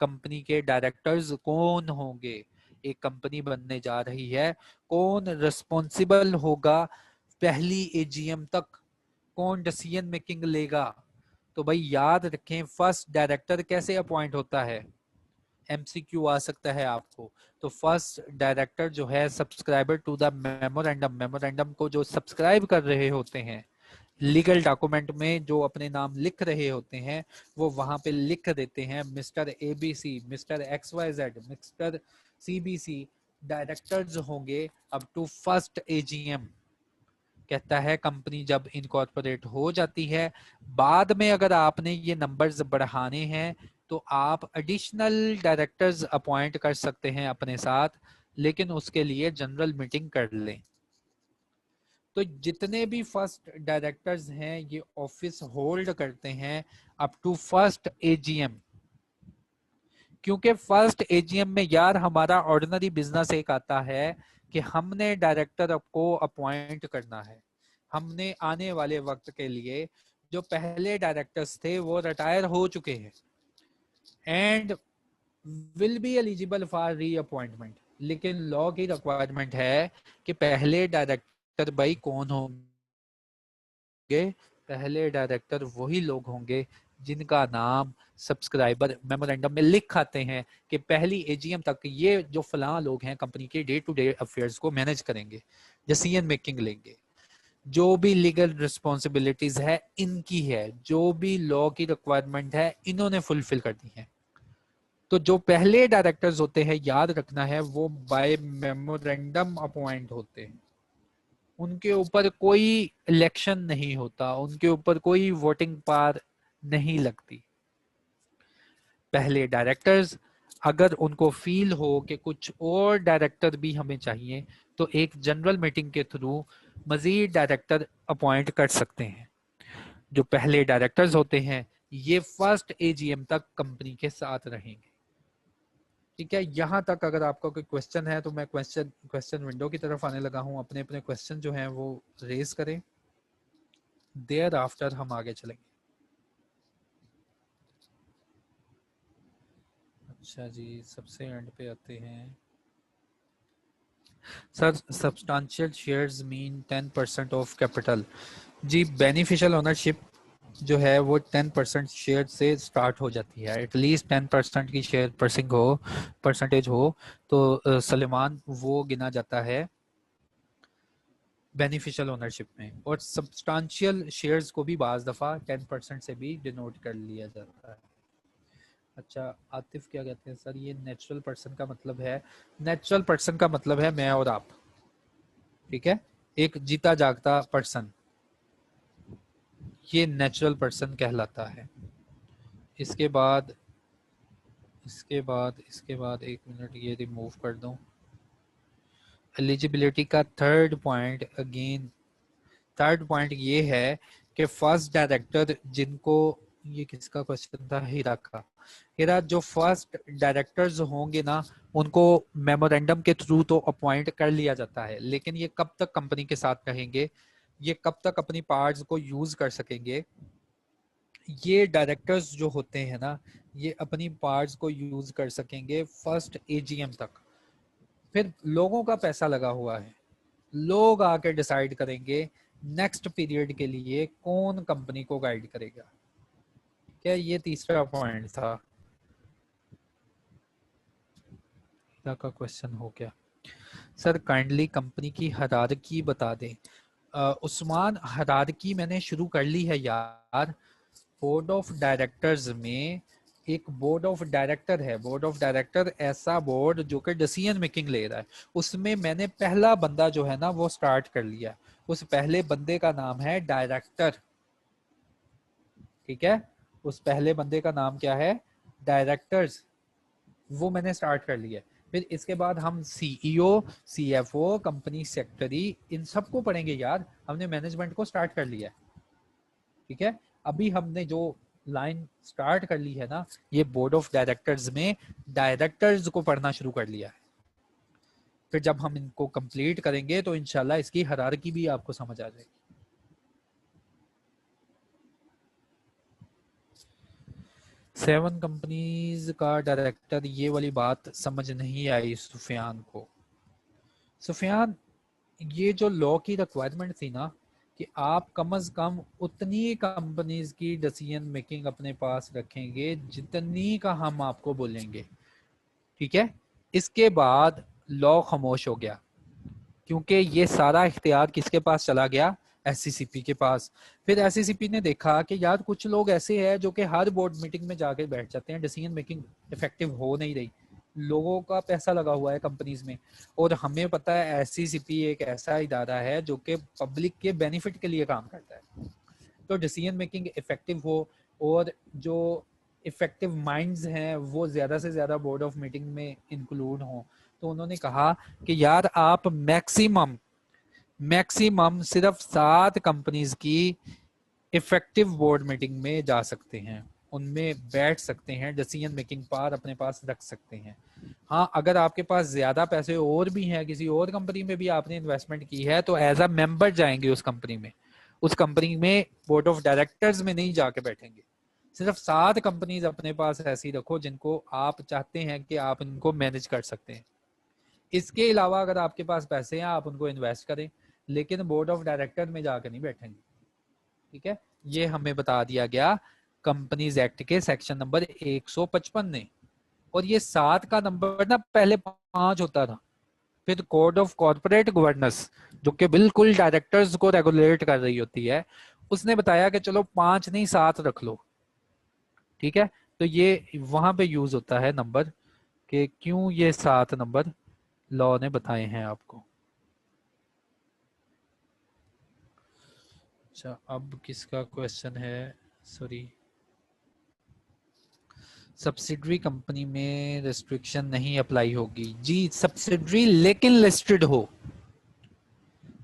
कंपनी के डायरेक्टर्स कौन होंगे। एक कंपनी बनने जा रही है, कौन रिस्पॉन्सिबल होगा पहली एजीएम तक, कौन डिसीजन मेकिंग लेगा? तो भाई याद रखें, फर्स्ट डायरेक्टर कैसे अपॉइंट होता है, एमसीक्यू आ सकता है आपको। तो फर्स्ट डायरेक्टर जो है subscriber to the memorandum, memorandum को जो सब्सक्राइब कर रहे होते हैं, लीगल डॉक्यूमेंट में जो अपने नाम लिख रहे होते हैं, वो वहां पे लिख देते हैं mister ABC, mister XYZ, mister CBC directors होंगे अप टू फर्स्ट एजीएम। कहता है कंपनी जब इनकॉर्पोरेट हो जाती है, बाद में अगर आपने ये नंबर्स बढ़ाने हैं तो आप एडिशनल डायरेक्टर्स अपॉइंट कर सकते हैं अपने साथ, लेकिन उसके लिए जनरल मीटिंग कर लें। तो जितने भी फर्स्ट डायरेक्टर्स हैं ये ऑफिस होल्ड करते हैं अप टू फर्स्ट एजीएम, क्योंकि फर्स्ट एजीएम में यार हमारा ऑर्डिनरी बिजनेस एक आता है कि हमने डायरेक्टर को अपॉइंट करना है। हमने आने वाले वक्त के लिए जो पहले डायरेक्टर्स थे वो रिटायर हो चुके हैं and will be eligible for reappointment, लेकिन लॉ की रिक्वायरमेंट है कि पहले डायरेक्टर भाई कौन होंगे? पहले डायरेक्टर वही लोग होंगे जिनका नाम सब्सक्राइबर मेमोरेंडम में लिख आते हैं कि पहली एजीएम तक ये जो फलां लोग हैं कंपनी के डे टू डे अफेयर्स को मैनेज करेंगे, डिसीजन मेकिंग लेंगे, जो भी लीगल रिस्पॉन्सिबिलिटीज है इनकी है, जो भी लॉ की रिक्वायरमेंट है इन्होंने फुलफिल करनी है। तो जो पहले डायरेक्टर्स होते हैं याद रखना है वो बाय मेमोरेंडम अपॉइंट होते हैं, उनके ऊपर कोई इलेक्शन नहीं होता, उनके ऊपर कोई वोटिंग पावर नहीं लगती। पहले डायरेक्टर्स अगर उनको फील हो कि कुछ और डायरेक्टर भी हमें चाहिए तो एक जनरल मीटिंग के थ्रू मजीद डायरेक्टर अपॉइंट कर सकते हैं। जो पहले डायरेक्टर्स होते हैं ये फर्स्ट एजीएम तक कंपनी के साथ रहेंगे। ठीक है, यहाँ तक अगर आपका कोई क्वेश्चन है तो मैं क्वेश्चन विंडो की तरफ आने लगा हूँ। अपने अपने क्वेश्चन जो हैं वो रेज करें, देयर आफ्टर हम आगे चलेंगे। अच्छा जी, सबसे एंड पे आते हैं sir, substantial shares mean 10% of capital. जी, बेनिफिशियल ओनरशिप जो है वो 10% शेयर से स्टार्ट हो जाती है, एटलीस्ट 10% की शेयर परसेंटेज हो तो सलेमान वो गिना जाता है बेनिफिशियल ओनरशिप में। और सब्सटेंशियल शेयर्स को भी बाज दफ़ा 10% से भी डिनोट कर लिया जाता है। अच्छा, आतिफ क्या कहते हैं सर, ये नेचुरल पर्सन का मतलब है? नेचुरल पर्सन का मतलब है मैं और आप, ठीक है, एक जीता जागता पर्सन, ये नेचुरल पर्सन कहलाता है। इसके बाद एक मिनट ये रिमूव कर दूं। एलिजिबिलिटी का थर्ड पॉइंट ये है कि फर्स्ट डायरेक्टर जिनको, ये किसका क्वेश्चन था, हीरा जो फर्स्ट डायरेक्टर्स होंगे ना उनको मेमोरेंडम के थ्रू तो अपॉइंट कर लिया जाता है, लेकिन ये कब तक कंपनी के साथ रहेंगे, ये कब तक अपनी पार्ट्स को यूज कर सकेंगे? ये डायरेक्टर्स जो होते हैं ना ये अपनी पार्ट्स को यूज कर सकेंगे फर्स्ट एजीएम तक। फिर लोगों का पैसा लगा हुआ है, लोग आके डिसाइड करेंगे नेक्स्ट पीरियड के लिए कौन कंपनी को गाइड करेगा। क्या ये तीसरा पॉइंट था का क्वेश्चन हो गया? सर काइंडली कंपनी की हायरार्की बता दें। उस्मान, हायरार्की मैंने शुरू कर ली है यार। बोर्ड ऑफ डायरेक्टर्स में एक बोर्ड ऑफ डायरेक्टर है, बोर्ड ऑफ डायरेक्टर ऐसा बोर्ड जो कि डिसीजन मेकिंग ले रहा है, उसमें मैंने पहला बंदा जो है ना वो स्टार्ट कर लिया। उस पहले बंदे का नाम है डायरेक्टर, ठीक है, उस पहले बंदे का नाम क्या है, डायरेक्टर्स, वो मैंने स्टार्ट कर लिया। फिर इसके बाद हम सीईओ, सीएफओ, कंपनी सेक्रेटरी, इन सबको पढ़ेंगे यार। हमने मैनेजमेंट को स्टार्ट कर लिया, ठीक है। अभी हमने जो लाइन स्टार्ट कर ली है ना ये बोर्ड ऑफ डायरेक्टर्स में डायरेक्टर्स को पढ़ना शुरू कर लिया है। फिर जब हम इनको कंप्लीट करेंगे तो इंशाल्लाह इसकी हायरार्की भी आपको समझ आ जाएगी। 7 कंपनीज का डायरेक्टर, ये वाली बात समझ नहीं आई सुफियान को। सुफियान, ये जो लॉ की रिक्वायरमेंट थी ना कि आप कम से कम उतनी कंपनीज की डिसीजन मेकिंग अपने पास रखेंगे जितनी का हम आपको बोलेंगे, ठीक है। इसके बाद लॉ खामोश हो गया, क्योंकि ये सारा इख्तियार किसके पास चला गया? एससीसीपी के पास। फिर एससीसीपी ने देखा कि यार कुछ लोग ऐसे हैं जो कि हर बोर्ड मीटिंग में जाके बैठ जाते हैं, डिसीजन मेकिंग इफेक्टिव हो नहीं रही, लोगों का पैसा लगा हुआ है कंपनीज में, और हमें पता है एससीसीपी एक ऐसा इदारा है जो कि पब्लिक के बेनिफिट के लिए काम करता है। तो डिसीजन मेकिंग इफेक्टिव हो और जो इफेक्टिव माइंड्स हैं वो ज़्यादा से ज़्यादा बोर्ड ऑफ मीटिंग में इंक्लूड हों, तो उन्होंने कहा कि यार आप मैक्सिमम सिर्फ 7 कंपनीज की इफेक्टिव बोर्ड मीटिंग में जा सकते हैं, उनमें बैठ सकते हैं, डिसीजन मेकिंग पावर अपने पास रख सकते हैं। हाँ, अगर आपके पास ज्यादा पैसे और भी हैं, किसी और कंपनी में भी आपने इन्वेस्टमेंट की है, तो एज अ मेंबर जाएंगे उस कंपनी में, उस कंपनी में बोर्ड ऑफ डायरेक्टर्स में नहीं जाके बैठेंगे। सिर्फ 7 कंपनीज अपने पास ऐसी रखो जिनको आप चाहते हैं कि आप इनको मैनेज कर सकते हैं। इसके अलावा अगर आपके पास पैसे हैं आप उनको इन्वेस्ट करें, लेकिन बोर्ड ऑफ डायरेक्टर में जाकर नहीं बैठेंगे, ठीक है। ये हमें बता दिया गया कंपनीज एक्ट के सेक्शन नंबर 155 ने। और ये 7 का नंबर ना पहले 5 होता था, फिर कोड ऑफ कॉर्पोरेट गवर्नेंस जो कि बिल्कुल डायरेक्टर्स को रेगुलेट कर रही होती है, उसने बताया कि चलो 5 नहीं 7 रख लो, ठीक है। तो ये वहां पे यूज होता है नंबर, कि क्यों ये 7 नंबर लॉ ने बताए हैं आपको। अच्छा, अब किसका क्वेश्चन है? सॉरी, सब्सिडरी कंपनी में रेस्ट्रिक्शन नहीं अप्लाई होगी जी। सब्सिडरी लेकिन लिस्टेड हो,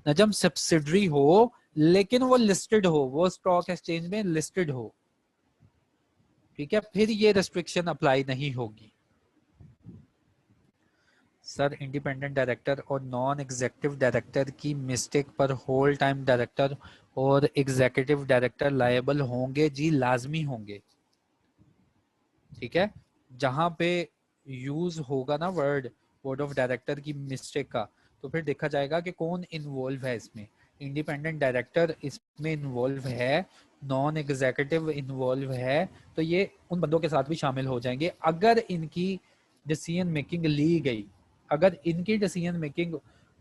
नजम, सब्सिडरी हो लेकिन वो लिस्टेड हो, वो स्टॉक एक्सचेंज में लिस्टेड हो, ठीक है, फिर ये रेस्ट्रिक्शन अप्लाई नहीं होगी। सर, इंडिपेंडेंट डायरेक्टर और नॉन एग्जीक्यूटिव डायरेक्टर की मिस्टेक पर होल टाइम डायरेक्टर और एग्जीक्यूटिव डायरेक्टर लायबल होंगे जी, लाजमी होंगे, ठीक है। जहां पे यूज होगा ना वर्ड बोर्ड ऑफ डायरेक्टर की मिस्टेक का, तो फिर देखा जाएगा कि कौन इन्वॉल्व है इसमें। इंडिपेंडेंट डायरेक्टर इसमें इन्वॉल्व है, नॉन एग्जीक्यूटिव इन्वॉल्व है, तो ये उन बंदों के साथ भी शामिल हो जाएंगे अगर इनकी डिसीजन मेकिंग ली गई। अगर इनकी डिसीजन मेकिंग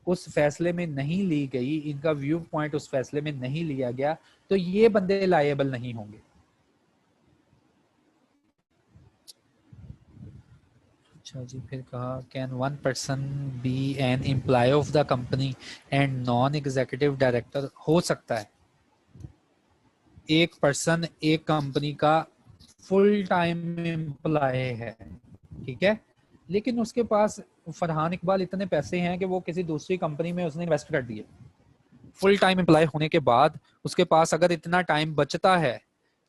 उस फैसले में नहीं ली गई, इनका व्यू पॉइंट उस फैसले में नहीं लिया गया, तो ये बंदे लायबल नहीं होंगे। अच्छा जी, फिर कहा can 1 person be an employee of the company and non executive director? हो सकता है, एक पर्सन एक कंपनी का फुल टाइम एम्प्लॉय है, ठीक है, लेकिन उसके पास फरहान इकबाल इतने पैसे हैं कि वो किसी दूसरी कंपनी में उसने इन्वेस्ट कर दिए। फुल टाइम एम्प्लॉय होने के बाद उसके पास अगर इतना टाइम बचता है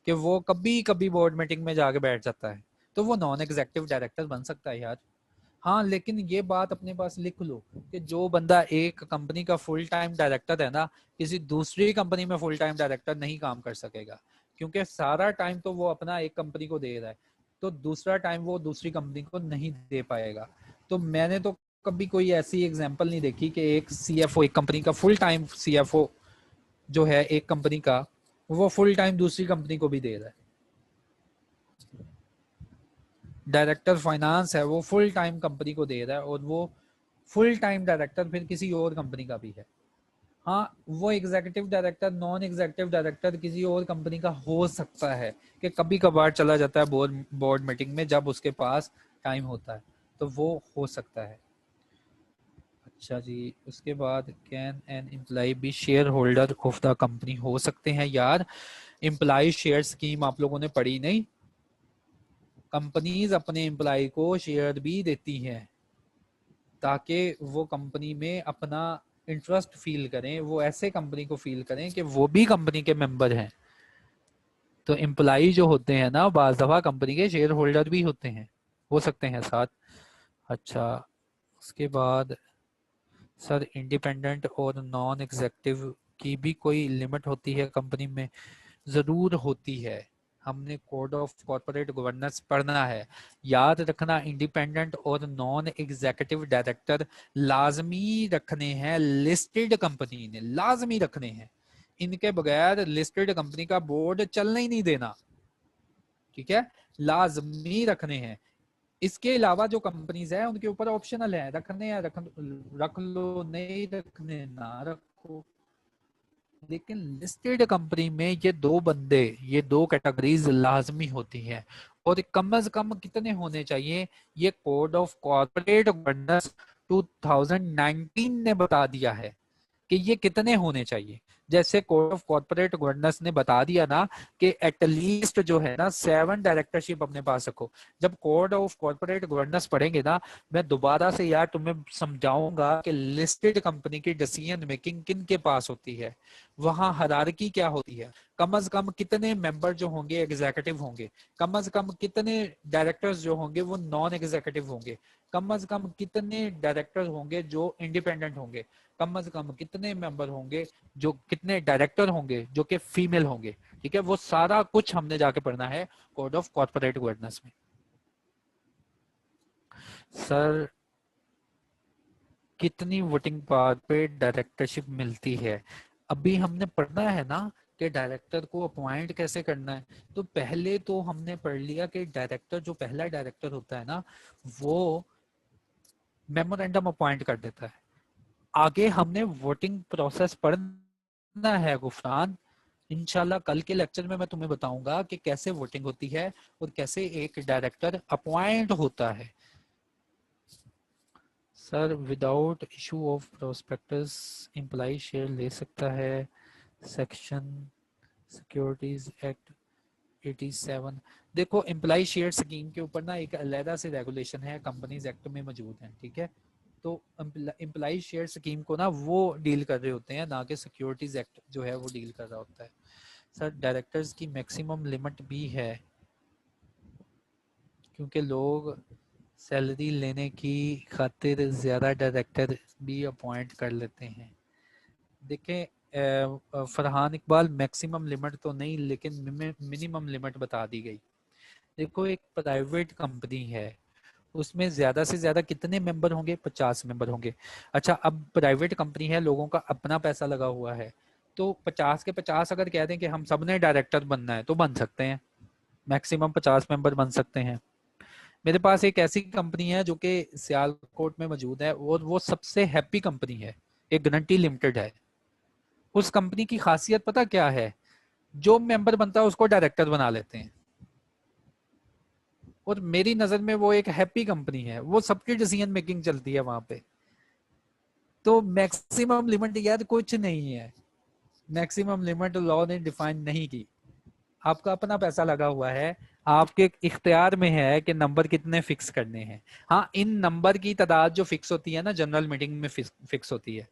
कि वो कभी कभी बोर्ड मीटिंग में जाके बैठ जाता है, तो वो नॉन एग्जीक्यूटिव डायरेक्टर बन सकता है यार। हाँ, लेकिन ये बात अपने पास लिख लो कि जो बंदा एक कंपनी का फुल टाइम डायरेक्टर है ना, किसी दूसरी कंपनी में फुल टाइम डायरेक्टर नहीं काम कर सकेगा, क्योंकि सारा टाइम तो वो अपना एक कंपनी को दे रहा है, तो दूसरा टाइम वो दूसरी कंपनी को नहीं दे पाएगा। तो मैंने तो कभी कोई ऐसी एग्जांपल नहीं देखी कि एक सीएफओ, एक कंपनी का फुल टाइम सीएफओ जो है एक कंपनी का, वो फुल टाइम दूसरी कंपनी को भी दे रहा है। डायरेक्टर फाइनेंस है, वो फुल टाइम कंपनी को दे रहा है, और वो फुल टाइम डायरेक्टर फिर किसी और कंपनी का भी है। हाँ, वो executive director, non executive director किसी और कंपनी का हो सकता है कि कभी कभार चला जाता है बोर्ड मीटिंग में जब उसके पास टाइम होता है, तो वो हो सकता है। अच्छा जी, उसके बाद can an employee be shareholder of the company? हो सकते हैं यार। एम्प्लॉय शेयर स्कीम आप लोगों ने पढ़ी नहीं? कंपनीज अपने एम्प्लॉय को शेयर भी देती हैं ताकि वो कंपनी में अपना इंटरेस्ट फील करें, वो ऐसे कंपनी को फील करें कि वो भी कंपनी के मेंबर हैं। तो एम्प्लॉय जो होते हैं ना, बाज़ दफा कंपनी के शेयर होल्डर भी होते हैं, हो सकते हैं साथ। अच्छा, उसके बाद सर, इंडिपेंडेंट और नॉन एग्जीक्यूटिव की भी कोई लिमिट होती है कंपनी में? ज़रूर होती है। हमने कोड ऑफ कॉर्पोरेट गवर्नेंस पढ़ना है। याद रखना, इंडिपेंडेंट और नॉन एग्जीक्यूटिव डायरेक्टर लाजमी रखने हैं, लिस्टेड कंपनी ने लाजमी रखने हैं। इनके बगैर लिस्टेड कंपनी का बोर्ड चलने ही नहीं देना, ठीक है, लाजमी रखने हैं। इसके अलावा जो कंपनीज है उनके ऊपर ऑप्शनल है, रखने हैं रख लो, नहीं रखने ना रखो। लेकिन लिस्टेड कंपनी में ये दो बंदे, ये दो कैटेगरीज लाजमी होती हैं। और कम से कम कितने होने चाहिए, ये कोड ऑफ कॉर्पोरेट गवर्नेंस 2019 ने बता दिया है कि ये कितने होने चाहिए। जैसे कोड ऑफ कॉर्पोरेट गवर्नेंस ने बता दिया ना कि एटलीस्ट जो है ना 7 डायरेक्टरशिप अपने पास रखो। जब कोड ऑफ कॉर्पोरेट गवर्नेंस पढ़ेंगे ना, मैं दोबारा से यार तुम्हें समझाऊंगा कि लिस्टेड कंपनी की डिसीजन मेकिंग किन के पास होती है, वहां हायरार्की क्या होती है, कम से कम कितने मेंबर जो होंगे एग्जीक्यूटिव होंगे, कम से कम कितने डायरेक्टर्स जो होंगे वो नॉन एग्जीक्यूटिव होंगे, कम से कम कितने डायरेक्टर होंगे जो इंडिपेंडेंट होंगे, कम से कम कितने मेंबर होंगे, जो कितने डायरेक्टर होंगे जो कि फीमेल होंगे। ठीक है, वो सारा कुछ हमने जाके पढ़ना है कोड ऑफ कॉर्पोरेट गवर्नेंस में। सर कितनी वोटिंग पावर पे डायरेक्टरशिप मिलती है? अभी हमने पढ़ना है ना कि डायरेक्टर को अपॉइंट कैसे करना है। तो पहले तो हमने पढ़ लिया कि डायरेक्टर, जो पहला डायरेक्टर होता है ना, वो मेमोरेंडम अपॉइंट कर देता है। आगे हमने वोटिंग प्रोसेस पढ़ना है गुफरान। इंशाल्लाह कल के लेक्चर में मैं तुम्हें बताऊंगा कि कैसे वोटिंग होती है और कैसे एक डायरेक्टर अपॉइंट होता है। Sir without issue of prospectus employee share ले सकता है? Section securities act 87। देखो, एम्प्लॉय शेयर स्कीम के ऊपर ना एक अलग से रेगुलेशन है, कंपनीज एक्ट में मौजूद है। ठीक है, तो एम्प्लॉय शेयर स्कीम को ना वो डील कर रहे होते हैं, ना कि सिक्योरिटीज एक्ट जो है वो डील कर रहा होता है। सर डायरेक्टर्स की मैक्सिमम लिमिट भी है, क्योंकि लोग सैलरी लेने की खातिर ज़्यादा डायरेक्टर भी अपॉइंट कर लेते हैं। देखें फरहान इकबाल, मैक्सिमम लिमिट तो नहीं, लेकिन मिनिमम लिमिट बता दी गई। देखो, एक प्राइवेट कंपनी है, उसमें ज़्यादा से ज़्यादा कितने मेंबर होंगे? 50 मेंबर होंगे। अच्छा, अब प्राइवेट कंपनी है, लोगों का अपना पैसा लगा हुआ है, तो 50 के 50 अगर कह दें कि हम सब ने डायरेक्टर बनना है तो बन सकते हैं, मैक्सिमम 50 मेंबर बन सकते हैं। मेरे पास एक ऐसी कंपनी है जो कि सियालकोट में मौजूद है और वो सबसे हैप्पी कंपनी है, एक गारंटी लिमिटेड है। उस कंपनी की खासियत पता क्या है? जो मेंबर बनता है उसको डायरेक्टर बना लेते हैं, और मेरी नजर में वो एक हैप्पी कंपनी है, वो सबकी डिसीजन मेकिंग चलती है वहां पे। तो मैक्सिमम लिमिट यार कुछ नहीं है, मैक्सिमम लिमिट लॉ ने डिफाइन नहीं की। आपका अपना पैसा लगा हुआ है, आपके इख्तियार में है कि नंबर कितने फिक्स करने हैं। हाँ, इन नंबर की तादाद जो फिक्स होती है ना, जनरल मीटिंग में फिक्स होती है।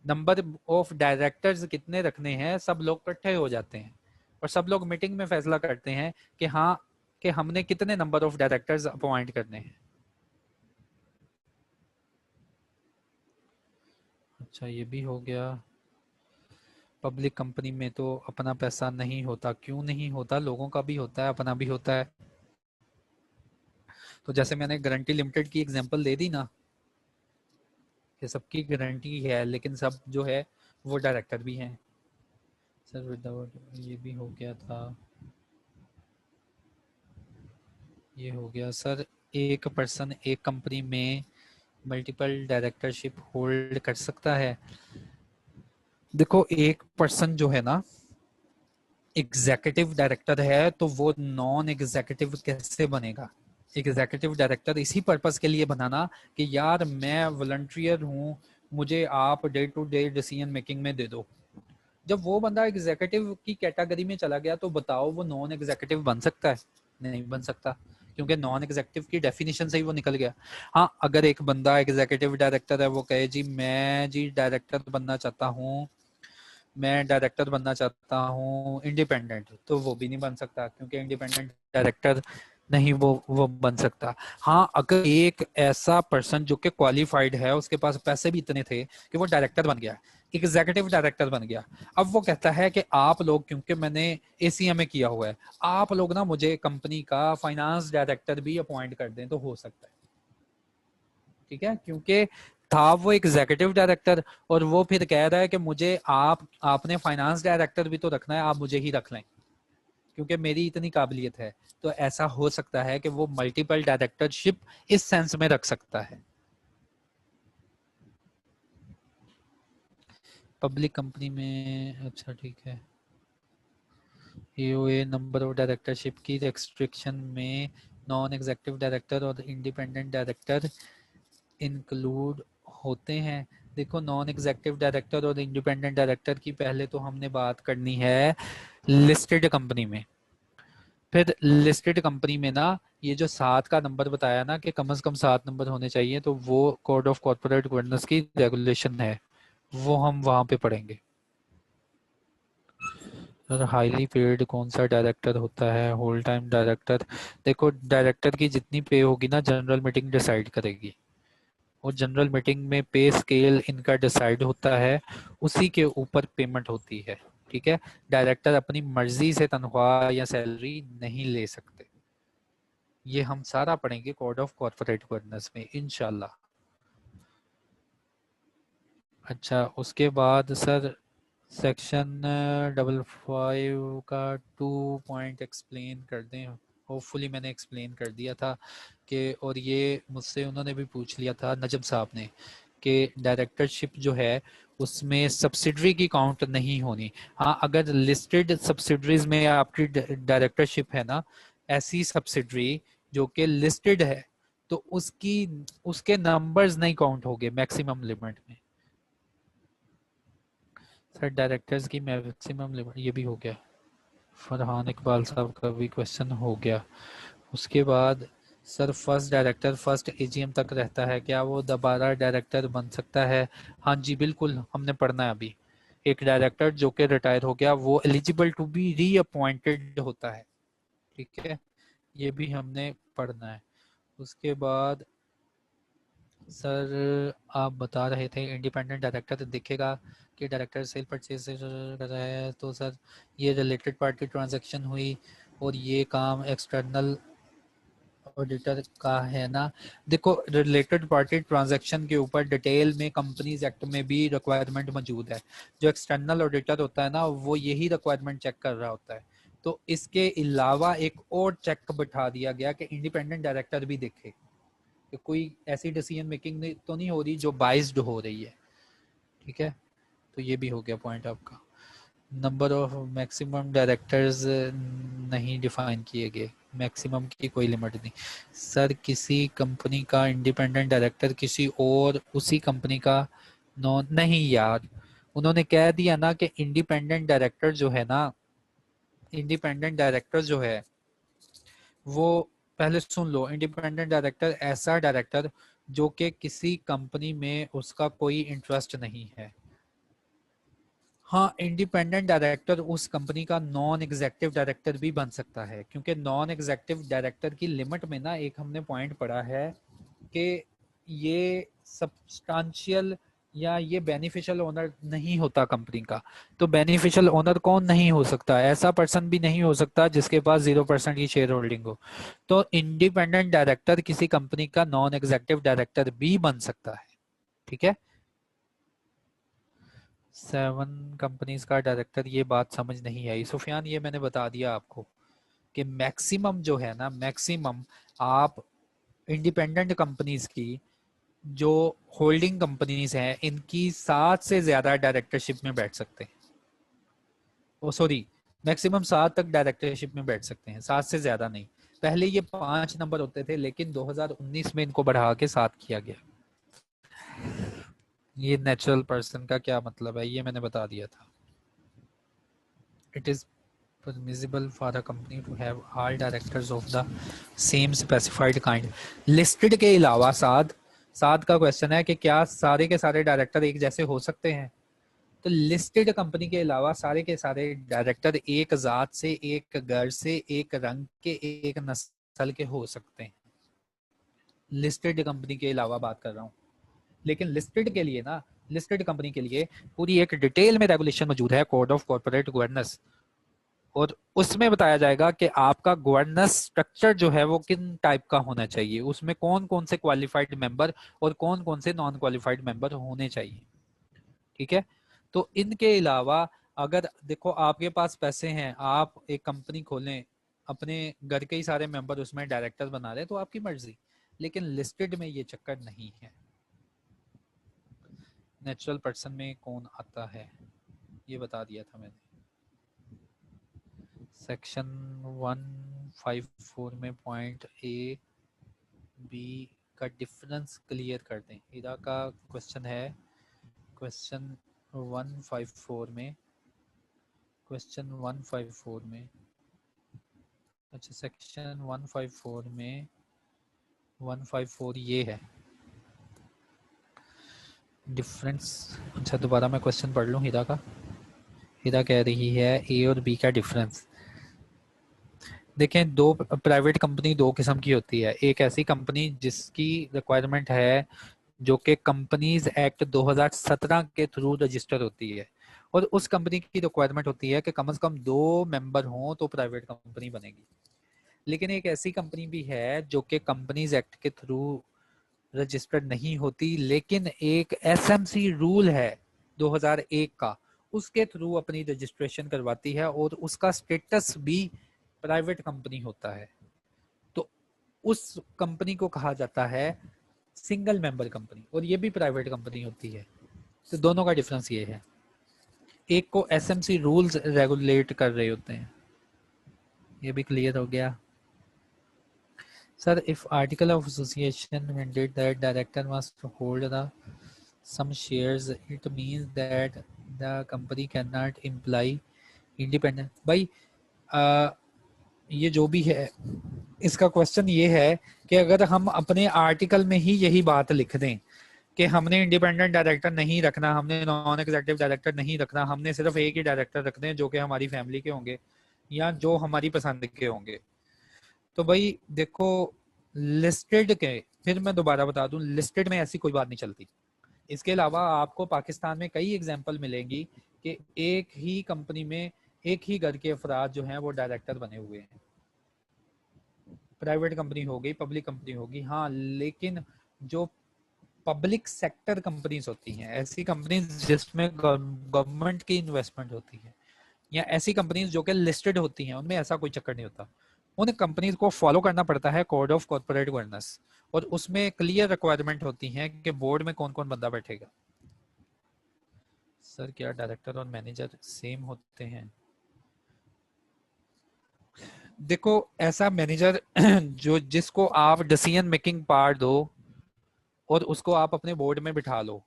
नंबर ऑफ डायरेक्टर्स कितने रखने हैं, सब लोग इकट्ठे हो जाते हैं और सब लोग मीटिंग में फैसला करते हैं कि हाँ, कि हमने कितने नंबर ऑफ डायरेक्टर्स अपॉइंट करने हैं। अच्छा, ये भी हो गया। पब्लिक कंपनी में तो अपना पैसा नहीं होता। क्यों नहीं होता? लोगों का भी होता है, अपना भी होता है। तो जैसे मैंने गारंटी लिमिटेड की एग्जांपल दे दी ना, कि सबकी गारंटी है लेकिन सब जो है वो डायरेक्टर भी हैं। सर विदाउट, ये भी हो गया था, ये हो गया। सर एक पर्सन एक कंपनी में मल्टीपल डायरेक्टरशिप होल्ड कर सकता है? देखो, एक पर्सन जो है ना एग्जीक्यूटिव डायरेक्टर है, तो वो नॉन एग्जीक्यूटिव कैसे बनेगा? एग्जीक्यूटिव डायरेक्टर इसी पर्पस के लिए बनाना कि यार मैं वॉलंटियर हूँ, मुझे आप day to day decision making में दे दो। जब वो बंदा एग्जीक्यूटिव की कैटेगरी में चला गया तो बताओ वो नॉन एग्जीक्यूटिव बन सकता है? नहीं बन सकता, क्योंकि नॉन एग्जीक्यूटिव की डेफिनेशन से ही वो निकल गया। हाँ, अगर एक बंदा एग्जीक्यूटिव डायरेक्टर है, वो कहे जी मैं जी डायरेक्टर बनना चाहता हूँ, मैं डायरेक्टर बनना चाहता हूँ इंडिपेंडेंट, तो वो भी नहीं बन सकता, क्योंकि इंडिपेंडेंट डायरेक्टर नहीं वो बन सकता। हाँ, अगर एक ऐसा पर्सन जो कि क्वालिफाइड है, उसके पास पैसे भी इतने थे कि वो डायरेक्टर बन गया, एग्जीक्यूटिव डायरेक्टर बन गया। अब वो कहता है कि आप लोग, क्योंकि मैंने ACMA किया हुआ है, आप लोग ना मुझे कंपनी का फाइनेंस डायरेक्टर भी अपॉइंट कर दें तो हो सकता है। ठीक है, क्योंकि था वो एग्जीक्यूटिव डायरेक्टर और वो फिर कह रहा है कि मुझे आपने फाइनेंस डायरेक्टर भी तो रखना है, आप मुझे ही रख लें क्योंकि मेरी इतनी काबिलियत है। तो ऐसा हो सकता है कि वो मल्टीपल डायरेक्टरशिप इस सेंस में रख सकता है। पब्लिक कंपनी में, अच्छा ठीक है, AOA नंबर ऑफ डायरेक्टरशिप की रेस्ट्रिक्शन में नॉन एग्जीक्यूटिव डायरेक्टर और इंडिपेंडेंट डायरेक्टर इंक्लूड होते हैं। देखो, नॉन एग्जीक्यूटिव डायरेक्टर और इंडिपेंडेंट डायरेक्टर की पहले तो हमने बात करनी है लिस्टेड कंपनी में। फिर लिस्टेड कंपनी में ना ये जो 7 का नंबर बताया ना कि कम से कम 7 नंबर होने चाहिए, तो वो कोड ऑफ कॉर्पोरेट गवर्नेंस की रेगुलेशन है, वो हम वहां पे पढ़ेंगे। सर हाईली पेड कौन सा डायरेक्टर होता है? Whole time director. देखो, डायरेक्टर की जितनी पे होगी ना जनरल मीटिंग डिसाइड करेगी, और जनरल मीटिंग में पे स्केल इनका डिसाइड होता है, उसी के ऊपर पेमेंट होती है। ठीक है, डायरेक्टर अपनी मर्जी से तनख्वाह या सैलरी नहीं ले सकते। ये हम सारा पढ़ेंगे कोड ऑफ कॉर्पोरेट गवर्नेंस में इंशाल्लाह। अच्छा, उसके बाद सर सेक्शन 55 का 2 पॉइंट एक्सप्लेन कर दें। होपफुली मैंने एक्सप्लेन कर दिया था कि, और ये मुझसे उन्होंने भी पूछ लिया था नजम साहब ने, कि डायरेक्टरशिप जो है उसमें सब्सिडरी की काउंट नहीं होनी। हाँ, अगर लिस्टेड सब्सिडरीज में आपकी डायरेक्टरशिप है ना, ऐसी सब्सिडरी जो कि लिस्टेड है, तो उसके नंबर्स नहीं काउंट होंगे मैक्सिमम लिमिट में। सर डायरेक्टर्स की मैक्सिमम लिमिट, ये भी हो गया। फरहान इकबाल साहब का भी क्वेश्चन हो गया। उसके बाद sir first director first AGM तक रहता है, क्या वो दोबारा डायरेक्टर बन सकता है? हाँ जी बिल्कुल, हमने पढ़ना है अभी। एक डायरेक्टर जो कि रिटायर हो गया वो एलिजिबल टू बी रीअपॉइंटेड होता है। ठीक है, ये भी हमने पढ़ना है। उसके बाद सर आप बता रहे थे इंडिपेंडेंट डायरेक्टर दिखेगा कि डायरेक्टर सेल परचेज कर रहा है, तो सर ये रिलेटेड पार्टी ट्रांजैक्शन हुई और ये काम एक्सटर्नल ऑडिटर का है ना। देखो, रिलेटेड पार्टी ट्रांजैक्शन के ऊपर डिटेल में कंपनीज एक्ट में भी रिक्वायरमेंट मौजूद है। जो एक्सटर्नल ऑडिटर होता है ना, वो यही रिक्वायरमेंट चेक कर रहा होता है। तो इसके अलावा एक और चेक बैठा दिया गया कि इंडिपेंडेंट डायरेक्टर भी देखे कि कोई ऐसी डिसीजन मेकिंग तो नहीं हो रही जो बाइस्ड हो रही है। ठीक है, तो ये भी हो गया पॉइंट आपका। नंबर ऑफ मैक्सिमम डायरेक्टर्स नहीं डिफाइन किए गए, मैक्सिमम की कोई लिमिट नहीं। सर किसी कंपनी का इंडिपेंडेंट डायरेक्टर किसी और उसी कंपनी का नॉन, नहीं यार, उन्होंने कह दिया ना कि इंडिपेंडेंट डायरेक्टर जो है ना, इंडिपेंडेंट डायरेक्टर जो है वो, पहले सुन लो, इंडिपेंडेंट डायरेक्टर ऐसा डायरेक्टर जो कि किसी कंपनी में उसका कोई इंटरेस्ट नहीं है। हाँ, इंडिपेंडेंट डायरेक्टर उस कंपनी का नॉन एग्जीक्यूटिव डायरेक्टर भी बन सकता है, क्योंकि नॉन एग्जीक्यूटिव डायरेक्टर की लिमिट में ना एक हमने पॉइंट पढ़ा है कि ये सब्सटेंशियल या ये बेनिफिशियल ओनर नहीं होता कंपनी का। तो बेनिफिशियल ओनर कौन नहीं हो सकता? ऐसा पर्सन भी नहीं हो सकता जिसके पास 0% की शेयर होल्डिंग हो। तो इंडिपेंडेंट डायरेक्टर किसी कंपनी का नॉन एग्जीक्यूटिव डायरेक्टर भी बन सकता है। ठीक है, 7 कंपनीज का डायरेक्टर, ये बात समझ नहीं आई सुफियान, ये मैंने बता दिया आपको कि मैक्सिमम जो है ना, मैक्सिमम आप इंडिपेंडेंट कंपनीज की जो होल्डिंग कंपनीज हैं इनकी 7 से ज्यादा डायरेक्टरशिप में बैठ सकते हैं। ओ सॉरी, मैक्सिमम 7 तक डायरेक्टरशिप में बैठ सकते हैं, 7 से ज्यादा नहीं। पहले ये 5 नंबर होते थे, लेकिन 2019 में इनको बढ़ा के 7 किया गया। ये नेचुरल पर्सन का क्या मतलब है, ये मैंने बता दिया था। It is permissible for a company to have all directors of the same specified kind। Listed के अलावा साथ का क्वेश्चन है कि क्या सारे के सारे डायरेक्टर एक जैसे हो सकते हैं? तो लिस्टेड कंपनी के अलावा सारे के सारे डायरेक्टर एक जात से, एक घर से, एक रंग के, एक नस्ल के हो सकते हैं। लिस्टेड कंपनी के अलावा बात कर रहा हूँ, लेकिन लिस्टेड के लिए ना लिस्टेड कंपनी के लिए पूरी एक डिटेल में रेगुलेशन मौजूद है, कोड ऑफ कॉर्पोरेट गवर्नेंस, और उसमें बताया जाएगा कि आपका गवर्नेंस स्ट्रक्चर जो है वो किन टाइप का होना चाहिए, उसमें कौन कौन से क्वालिफाइड मेंबर और कौन कौन से नॉन क्वालिफाइड मेंबर होने चाहिए। ठीक है, तो इनके अलावा अगर देखो आपके पास पैसे हैं, आप एक कंपनी खोलें, अपने घर के ही सारे मेंबर उसमें डायरेक्टर बना रहे, तो आपकी मर्जी, लेकिन लिस्टेड में ये चक्कर नहीं है। नेचुरल पर्सन में कौन आता है ये बता दिया था मैंने। सेक्शन 154 में पॉइंट ए बी का डिफरेंस क्लियर कर दें। इरा का क्वेश्चन है, क्वेश्चन 154 में, क्वेश्चन 154 में, अच्छा सेक्शन 154 में 154 ये है डिफरेंस। अच्छा दोबारा मैं क्वेश्चन पढ़ लूँ हिरा का। हिरा कह रही है ए और बी का डिफरेंस। देखें, दो प्राइवेट कंपनी दो किस्म की होती है। एक ऐसी कंपनी जिसकी रिक्वायरमेंट है जो कि कंपनीज एक्ट 2017 के थ्रू रजिस्टर होती है, और उस कंपनी की रिक्वायरमेंट होती है कि कम से कम 2 मेंबर हों तो प्राइवेट कंपनी बनेगी। लेकिन एक ऐसी कंपनी भी है जो कि कंपनीज एक्ट के थ्रू रजिस्टर्ड नहीं होती, लेकिन एक एसएमसी रूल है 2001 का, उसके थ्रू अपनी रजिस्ट्रेशन करवाती है और उसका स्टेटस भी प्राइवेट कंपनी होता है। तो उस कंपनी को कहा जाता है सिंगल मेंबर कंपनी, और ये भी प्राइवेट कंपनी होती है। तो दोनों का डिफरेंस ये है, एक को एसएमसी रूल्स रेगुलेट कर रहे होते हैं। ये भी क्लियर हो गया sir. If article of association mandate that director must hold the some shares, it means that the company cannot imply independent। भाई ये जो भी है इसका क्वेश्चन ये है कि अगर हम अपने आर्टिकल में ही यही बात लिख दें कि हमने इंडिपेंडेंट डायरेक्टर नहीं रखना, हमने नॉन एग्जीक्यूटिव डायरेक्टर नहीं रखना, हमने सिर्फ एक ही डायरेक्टर रखने हैं जो कि हमारी फैमिली के होंगे या जो हमारी पसंद के होंगे, तो भाई देखो लिस्टेड के, फिर मैं दोबारा बता दूं, लिस्टेड में ऐसी कोई बात नहीं चलती। इसके अलावा आपको पाकिस्तान में कई एग्जाम्पल मिलेंगी कि एक ही कंपनी में एक ही घर के अफराद जो हैं वो डायरेक्टर बने हुए हैं। प्राइवेट कंपनी हो गई, पब्लिक कंपनी होगी, हाँ, लेकिन जो पब्लिक सेक्टर कंपनीज होती हैं, ऐसी कंपनीज जिसमें गवर्नमेंट की इन्वेस्टमेंट होती है, या ऐसी कंपनीज जो कि लिस्टेड होती हैं, उनमें ऐसा कोई चक्कर नहीं होता। उन कंपनीज को फॉलो करना पड़ता है कोड ऑफ कॉर्पोरेट गवर्नेंस, और उसमें क्लियर रिक्वायरमेंट होती है कि बोर्ड में कौन कौन बंदा बैठेगा। सर क्या डायरेक्टर और मैनेजर सेम होते हैं? देखो ऐसा मैनेजर जो जिसको आप डिसीजन मेकिंग पावर दो और उसको आप अपने बोर्ड में बिठा लो,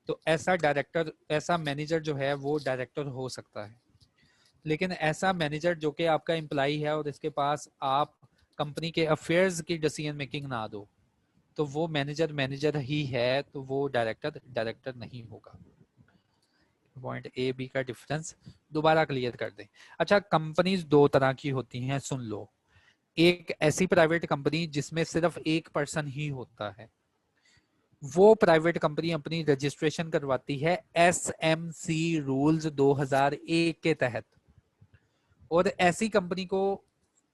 तो ऐसा डायरेक्टर, ऐसा मैनेजर जो है वो डायरेक्टर हो सकता है। लेकिन ऐसा मैनेजर जो कि आपका एम्प्लॉई है और इसके पास आप कंपनी के अफेयर्स की डिसीजन मेकिंग ना दो, तो वो मैनेजर ही है, तो वो डायरेक्टर नहीं होगा। पॉइंट ए बी का डिफरेंस दोबारा क्लियर कर दें। अच्छा, कंपनीज दो तरह की होती हैं, सुन लो। एक ऐसी प्राइवेट कंपनी जिसमें सिर्फ एक पर्सन ही होता है, वो प्राइवेट कंपनी अपनी रजिस्ट्रेशन करवाती है एसएमसी रूल्स 2001 के तहत, और ऐसी कंपनी को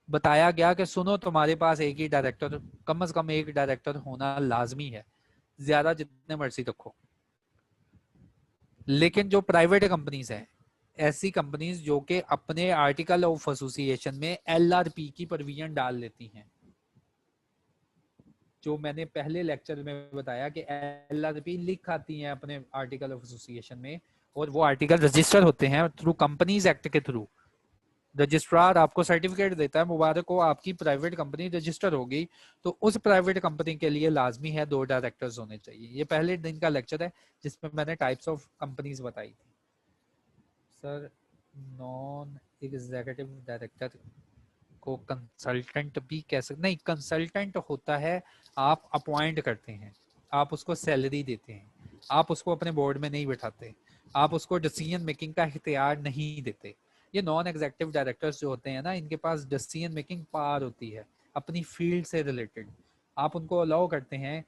बताया गया कि सुनो तुम्हारे पास एक ही डायरेक्टर, कम से कम एक डायरेक्टर होना लाजमी है, ज्यादा जितने मर्जी रखो। लेकिन जो प्राइवेट कंपनीज हैं, ऐसी कंपनीज जो कि अपने आर्टिकल ऑफ एसोसिएशन में एलआरपी की प्रोविजन डाल लेती हैं, जो मैंने पहले लेक्चर में बताया कि एलआरपी लिख आती हैं अपने आर्टिकल ऑफ एसोसिएशन में, और वो आर्टिकल रजिस्टर होते हैं थ्रू कंपनीज एक्ट के थ्रू। रजिस्ट्रार आपको सर्टिफिकेट देता है, मुबारक हो आपकी प्राइवेट कंपनी रजिस्टर होगी, तो उस प्राइवेट कंपनी के लिए लाजमी है 2 डायरेक्टर्स होने चाहिए। ये पहले दिन का लेक्चर है जिसमें मैंने टाइप्स ऑफ कंपनीज बताई थी। सर नॉन एग्जीक्यूटिव डायरेक्टर को कंसल्टेंट भी कह सकते नहीं, कंसल्टेंट होता है आप अपॉइंट करते हैं, आप उसको सैलरी देते हैं, आप उसको अपने बोर्ड में नहीं बिठाते, आप उसको डिसीजन मेकिंग का इख्तियार नहीं देते। ये नॉन एग्जीक्यूटिव डायरेक्टर्स जो होते हैं ना, इनके पास डिसीजन मेकिंग पावर होती है अपनी फील्ड से रिलेटेड। आप उनको अलाउ करते हैं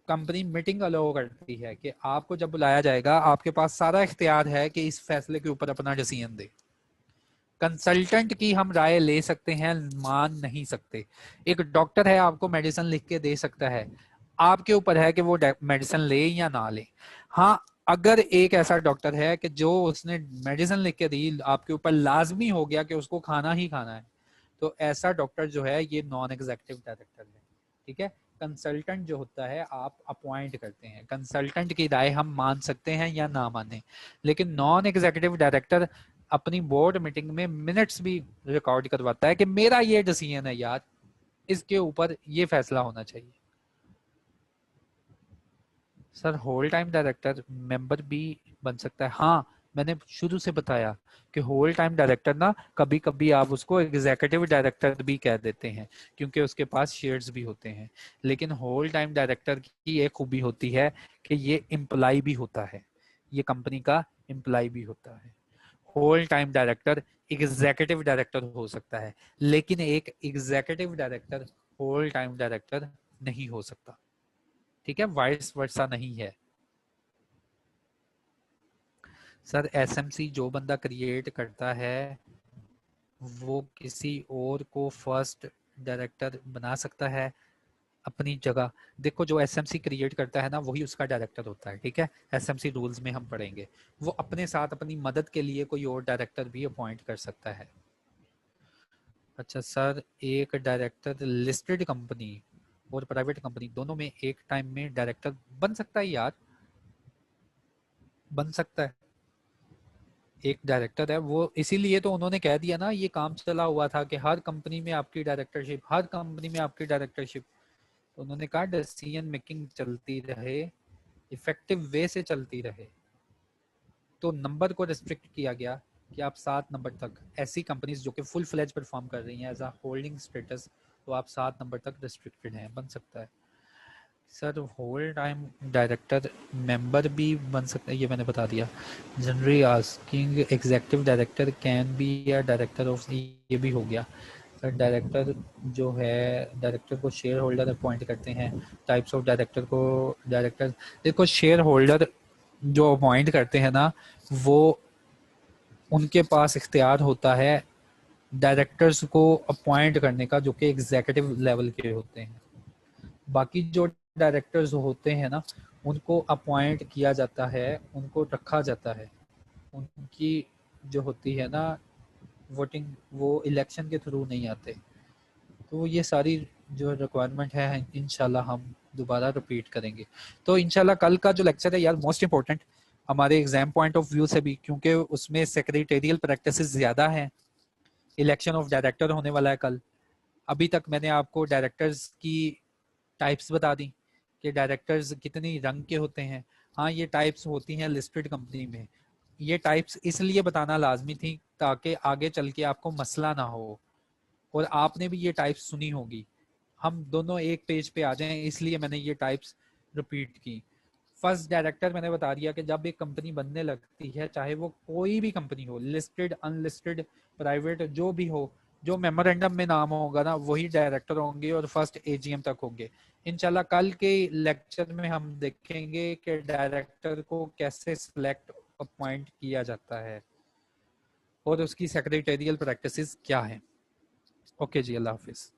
कंपनी मीटिंग अलाउ करती है कि आपको जब बुलाया जाएगा आपके पास सारा इख्तियार है कि इस फैसले के ऊपर अपना डिसीजन दे। कंसल्टेंट की हम राय ले सकते हैं, मान नहीं सकते। एक डॉक्टर है, आपको मेडिसिन लिख के दे सकता है, आपके ऊपर है कि वो मेडिसिन ले या ना ले। हाँ, अगर एक ऐसा डॉक्टर है कि जो उसने मेडिसिन लिख के दी, आपके ऊपर लाजमी हो गया कि उसको खाना ही खाना है, तो ऐसा डॉक्टर जो है ये नॉन एग्जीक्यूटिव डायरेक्टर है। ठीक है, कंसल्टेंट जो होता है आप अपॉइंट करते हैं, कंसल्टेंट की राय हम मान सकते हैं या ना माने, लेकिन नॉन एग्जीक्यूटिव डायरेक्टर अपनी बोर्ड मीटिंग में मिनट्स भी रिकॉर्ड करवाता है कि मेरा ये डिसीजन है यार, इसके ऊपर ये फैसला होना चाहिए। Sir whole time director member भी बन सकता है। हाँ, मैंने शुरू से बताया कि होल टाइम डायरेक्टर ना कभी कभी आप उसको एग्जीक्यूटिव डायरेक्टर भी कह देते हैं क्योंकि उसके पास शेयर्स भी होते हैं, लेकिन होल टाइम डायरेक्टर की एक खूबी होती है कि ये एम्प्लॉय भी होता है, ये कंपनी का एम्प्लॉय भी होता है। Whole time director executive director हो सकता है, लेकिन एक executive director whole time director नहीं हो सकता। ठीक है, वाइस वर्सा नहीं है। सर एसएमसी जो बंदा क्रिएट करता है वो किसी और को फर्स्ट डायरेक्टर बना सकता है अपनी जगह। देखो, जो एसएमसी क्रिएट करता है ना वही उसका डायरेक्टर होता है। ठीक है, एसएमसी रूल्स में हम पढ़ेंगे, वो अपने साथ अपनी मदद के लिए कोई और डायरेक्टर भी अपॉइंट कर सकता है। अच्छा सर, एक डायरेक्टर लिस्टेड कंपनी और प्राइवेट कंपनी दोनों में एक टाइम में डायरेक्टर बन सकता है यार, बन सकता है। एक डायरेक्टर है वो, इसीलिए तो उन्होंने कह दिया ना, ये काम चला हुआ था कि हर कंपनी में आपकी डायरेक्टरशिप, हर कंपनी में आपकी डायरेक्टरशिप। तो उन्होंने कहा डिसीजन मेकिंग चलती रहे, इफेक्टिव वे से चलती रहे। तो नंबर को रिस्ट्रिक्ट किया गया कि आप 7 नंबर तक, ऐसी कंपनीज जो कि फुल फ्लेज परफॉर्म कर रही हैं एज अ होल्डिंग स्टेटस, तो आप 7 नंबर तक रिस्ट्रिक्टेड हैं, बन सकता है। Sir whole time director member भी बन सकता है, ये मैंने बता दिया। Generally asking executive director can be या डायरेक्टर ऑफ, ये भी हो गया। सर डायरेक्टर जो है, डायरेक्टर को शेयर होल्डर अपॉइंट करते हैं। टाइप्स ऑफ डायरेक्टर को, डायरेक्टर देखो, शेयर होल्डर जो अपॉइंट करते हैं ना, वो उनके पास इख्तियार होता है डायरेक्टर्स को अपॉइंट करने का जो कि एग्जीक्यूटिव लेवल के होते हैं। बाकी जो डायरेक्टर्स होते हैं ना, उनको अपॉइंट किया जाता है, उनको रखा जाता है, उनकी जो होती है ना वोटिंग, वो इलेक्शन के थ्रू नहीं आते। तो ये सारी जो रिक्वायरमेंट है इंशाल्लाह हम दोबारा रिपीट करेंगे। तो इंशाल्लाह कल का जो लेक्चर है यार, मोस्ट इंपॉर्टेंट हमारे एग्जाम पॉइंट ऑफ व्यू से भी, क्योंकि उसमें सेक्रेटेरियल प्रैक्टिसेस ज़्यादा हैं। इलेक्शन ऑफ डायरेक्टर होने वाला है कल। अभी तक मैंने आपको डायरेक्टर्स की टाइप्स बता दी कि डायरेक्टर्स कितनी रंग के होते हैं। हाँ, ये टाइप्स होती हैं लिस्टेड कंपनी में। ये टाइप्स इसलिए बताना लाजमी थी ताकि आगे चल के आपको मसला ना हो, और आपने भी ये टाइप्स सुनी होगी। हम दोनों एक पेज पे आ जाएं, इसलिए मैंने ये टाइप्स रिपीट की। फर्स्ट डायरेक्टर मैंने बता दिया कि जब एक कंपनी बनने लगती है, चाहे वो कोई भी कंपनी हो, लिस्टेड, अनलिस्टेड, प्राइवेट, जो भी हो, जो मेमोरेंडम में नाम होगा ना वही डायरेक्टर होंगे और फर्स्ट एजीएम तक होंगे। इंशाल्लाह कल के लेक्चर में हम देखेंगे कि डायरेक्टर को कैसे सिलेक्ट अपॉइंट किया जाता है और उसकी सेक्रेटेरियल प्रैक्टिसेस क्या है। ओके जी, अल्लाह हाफिज।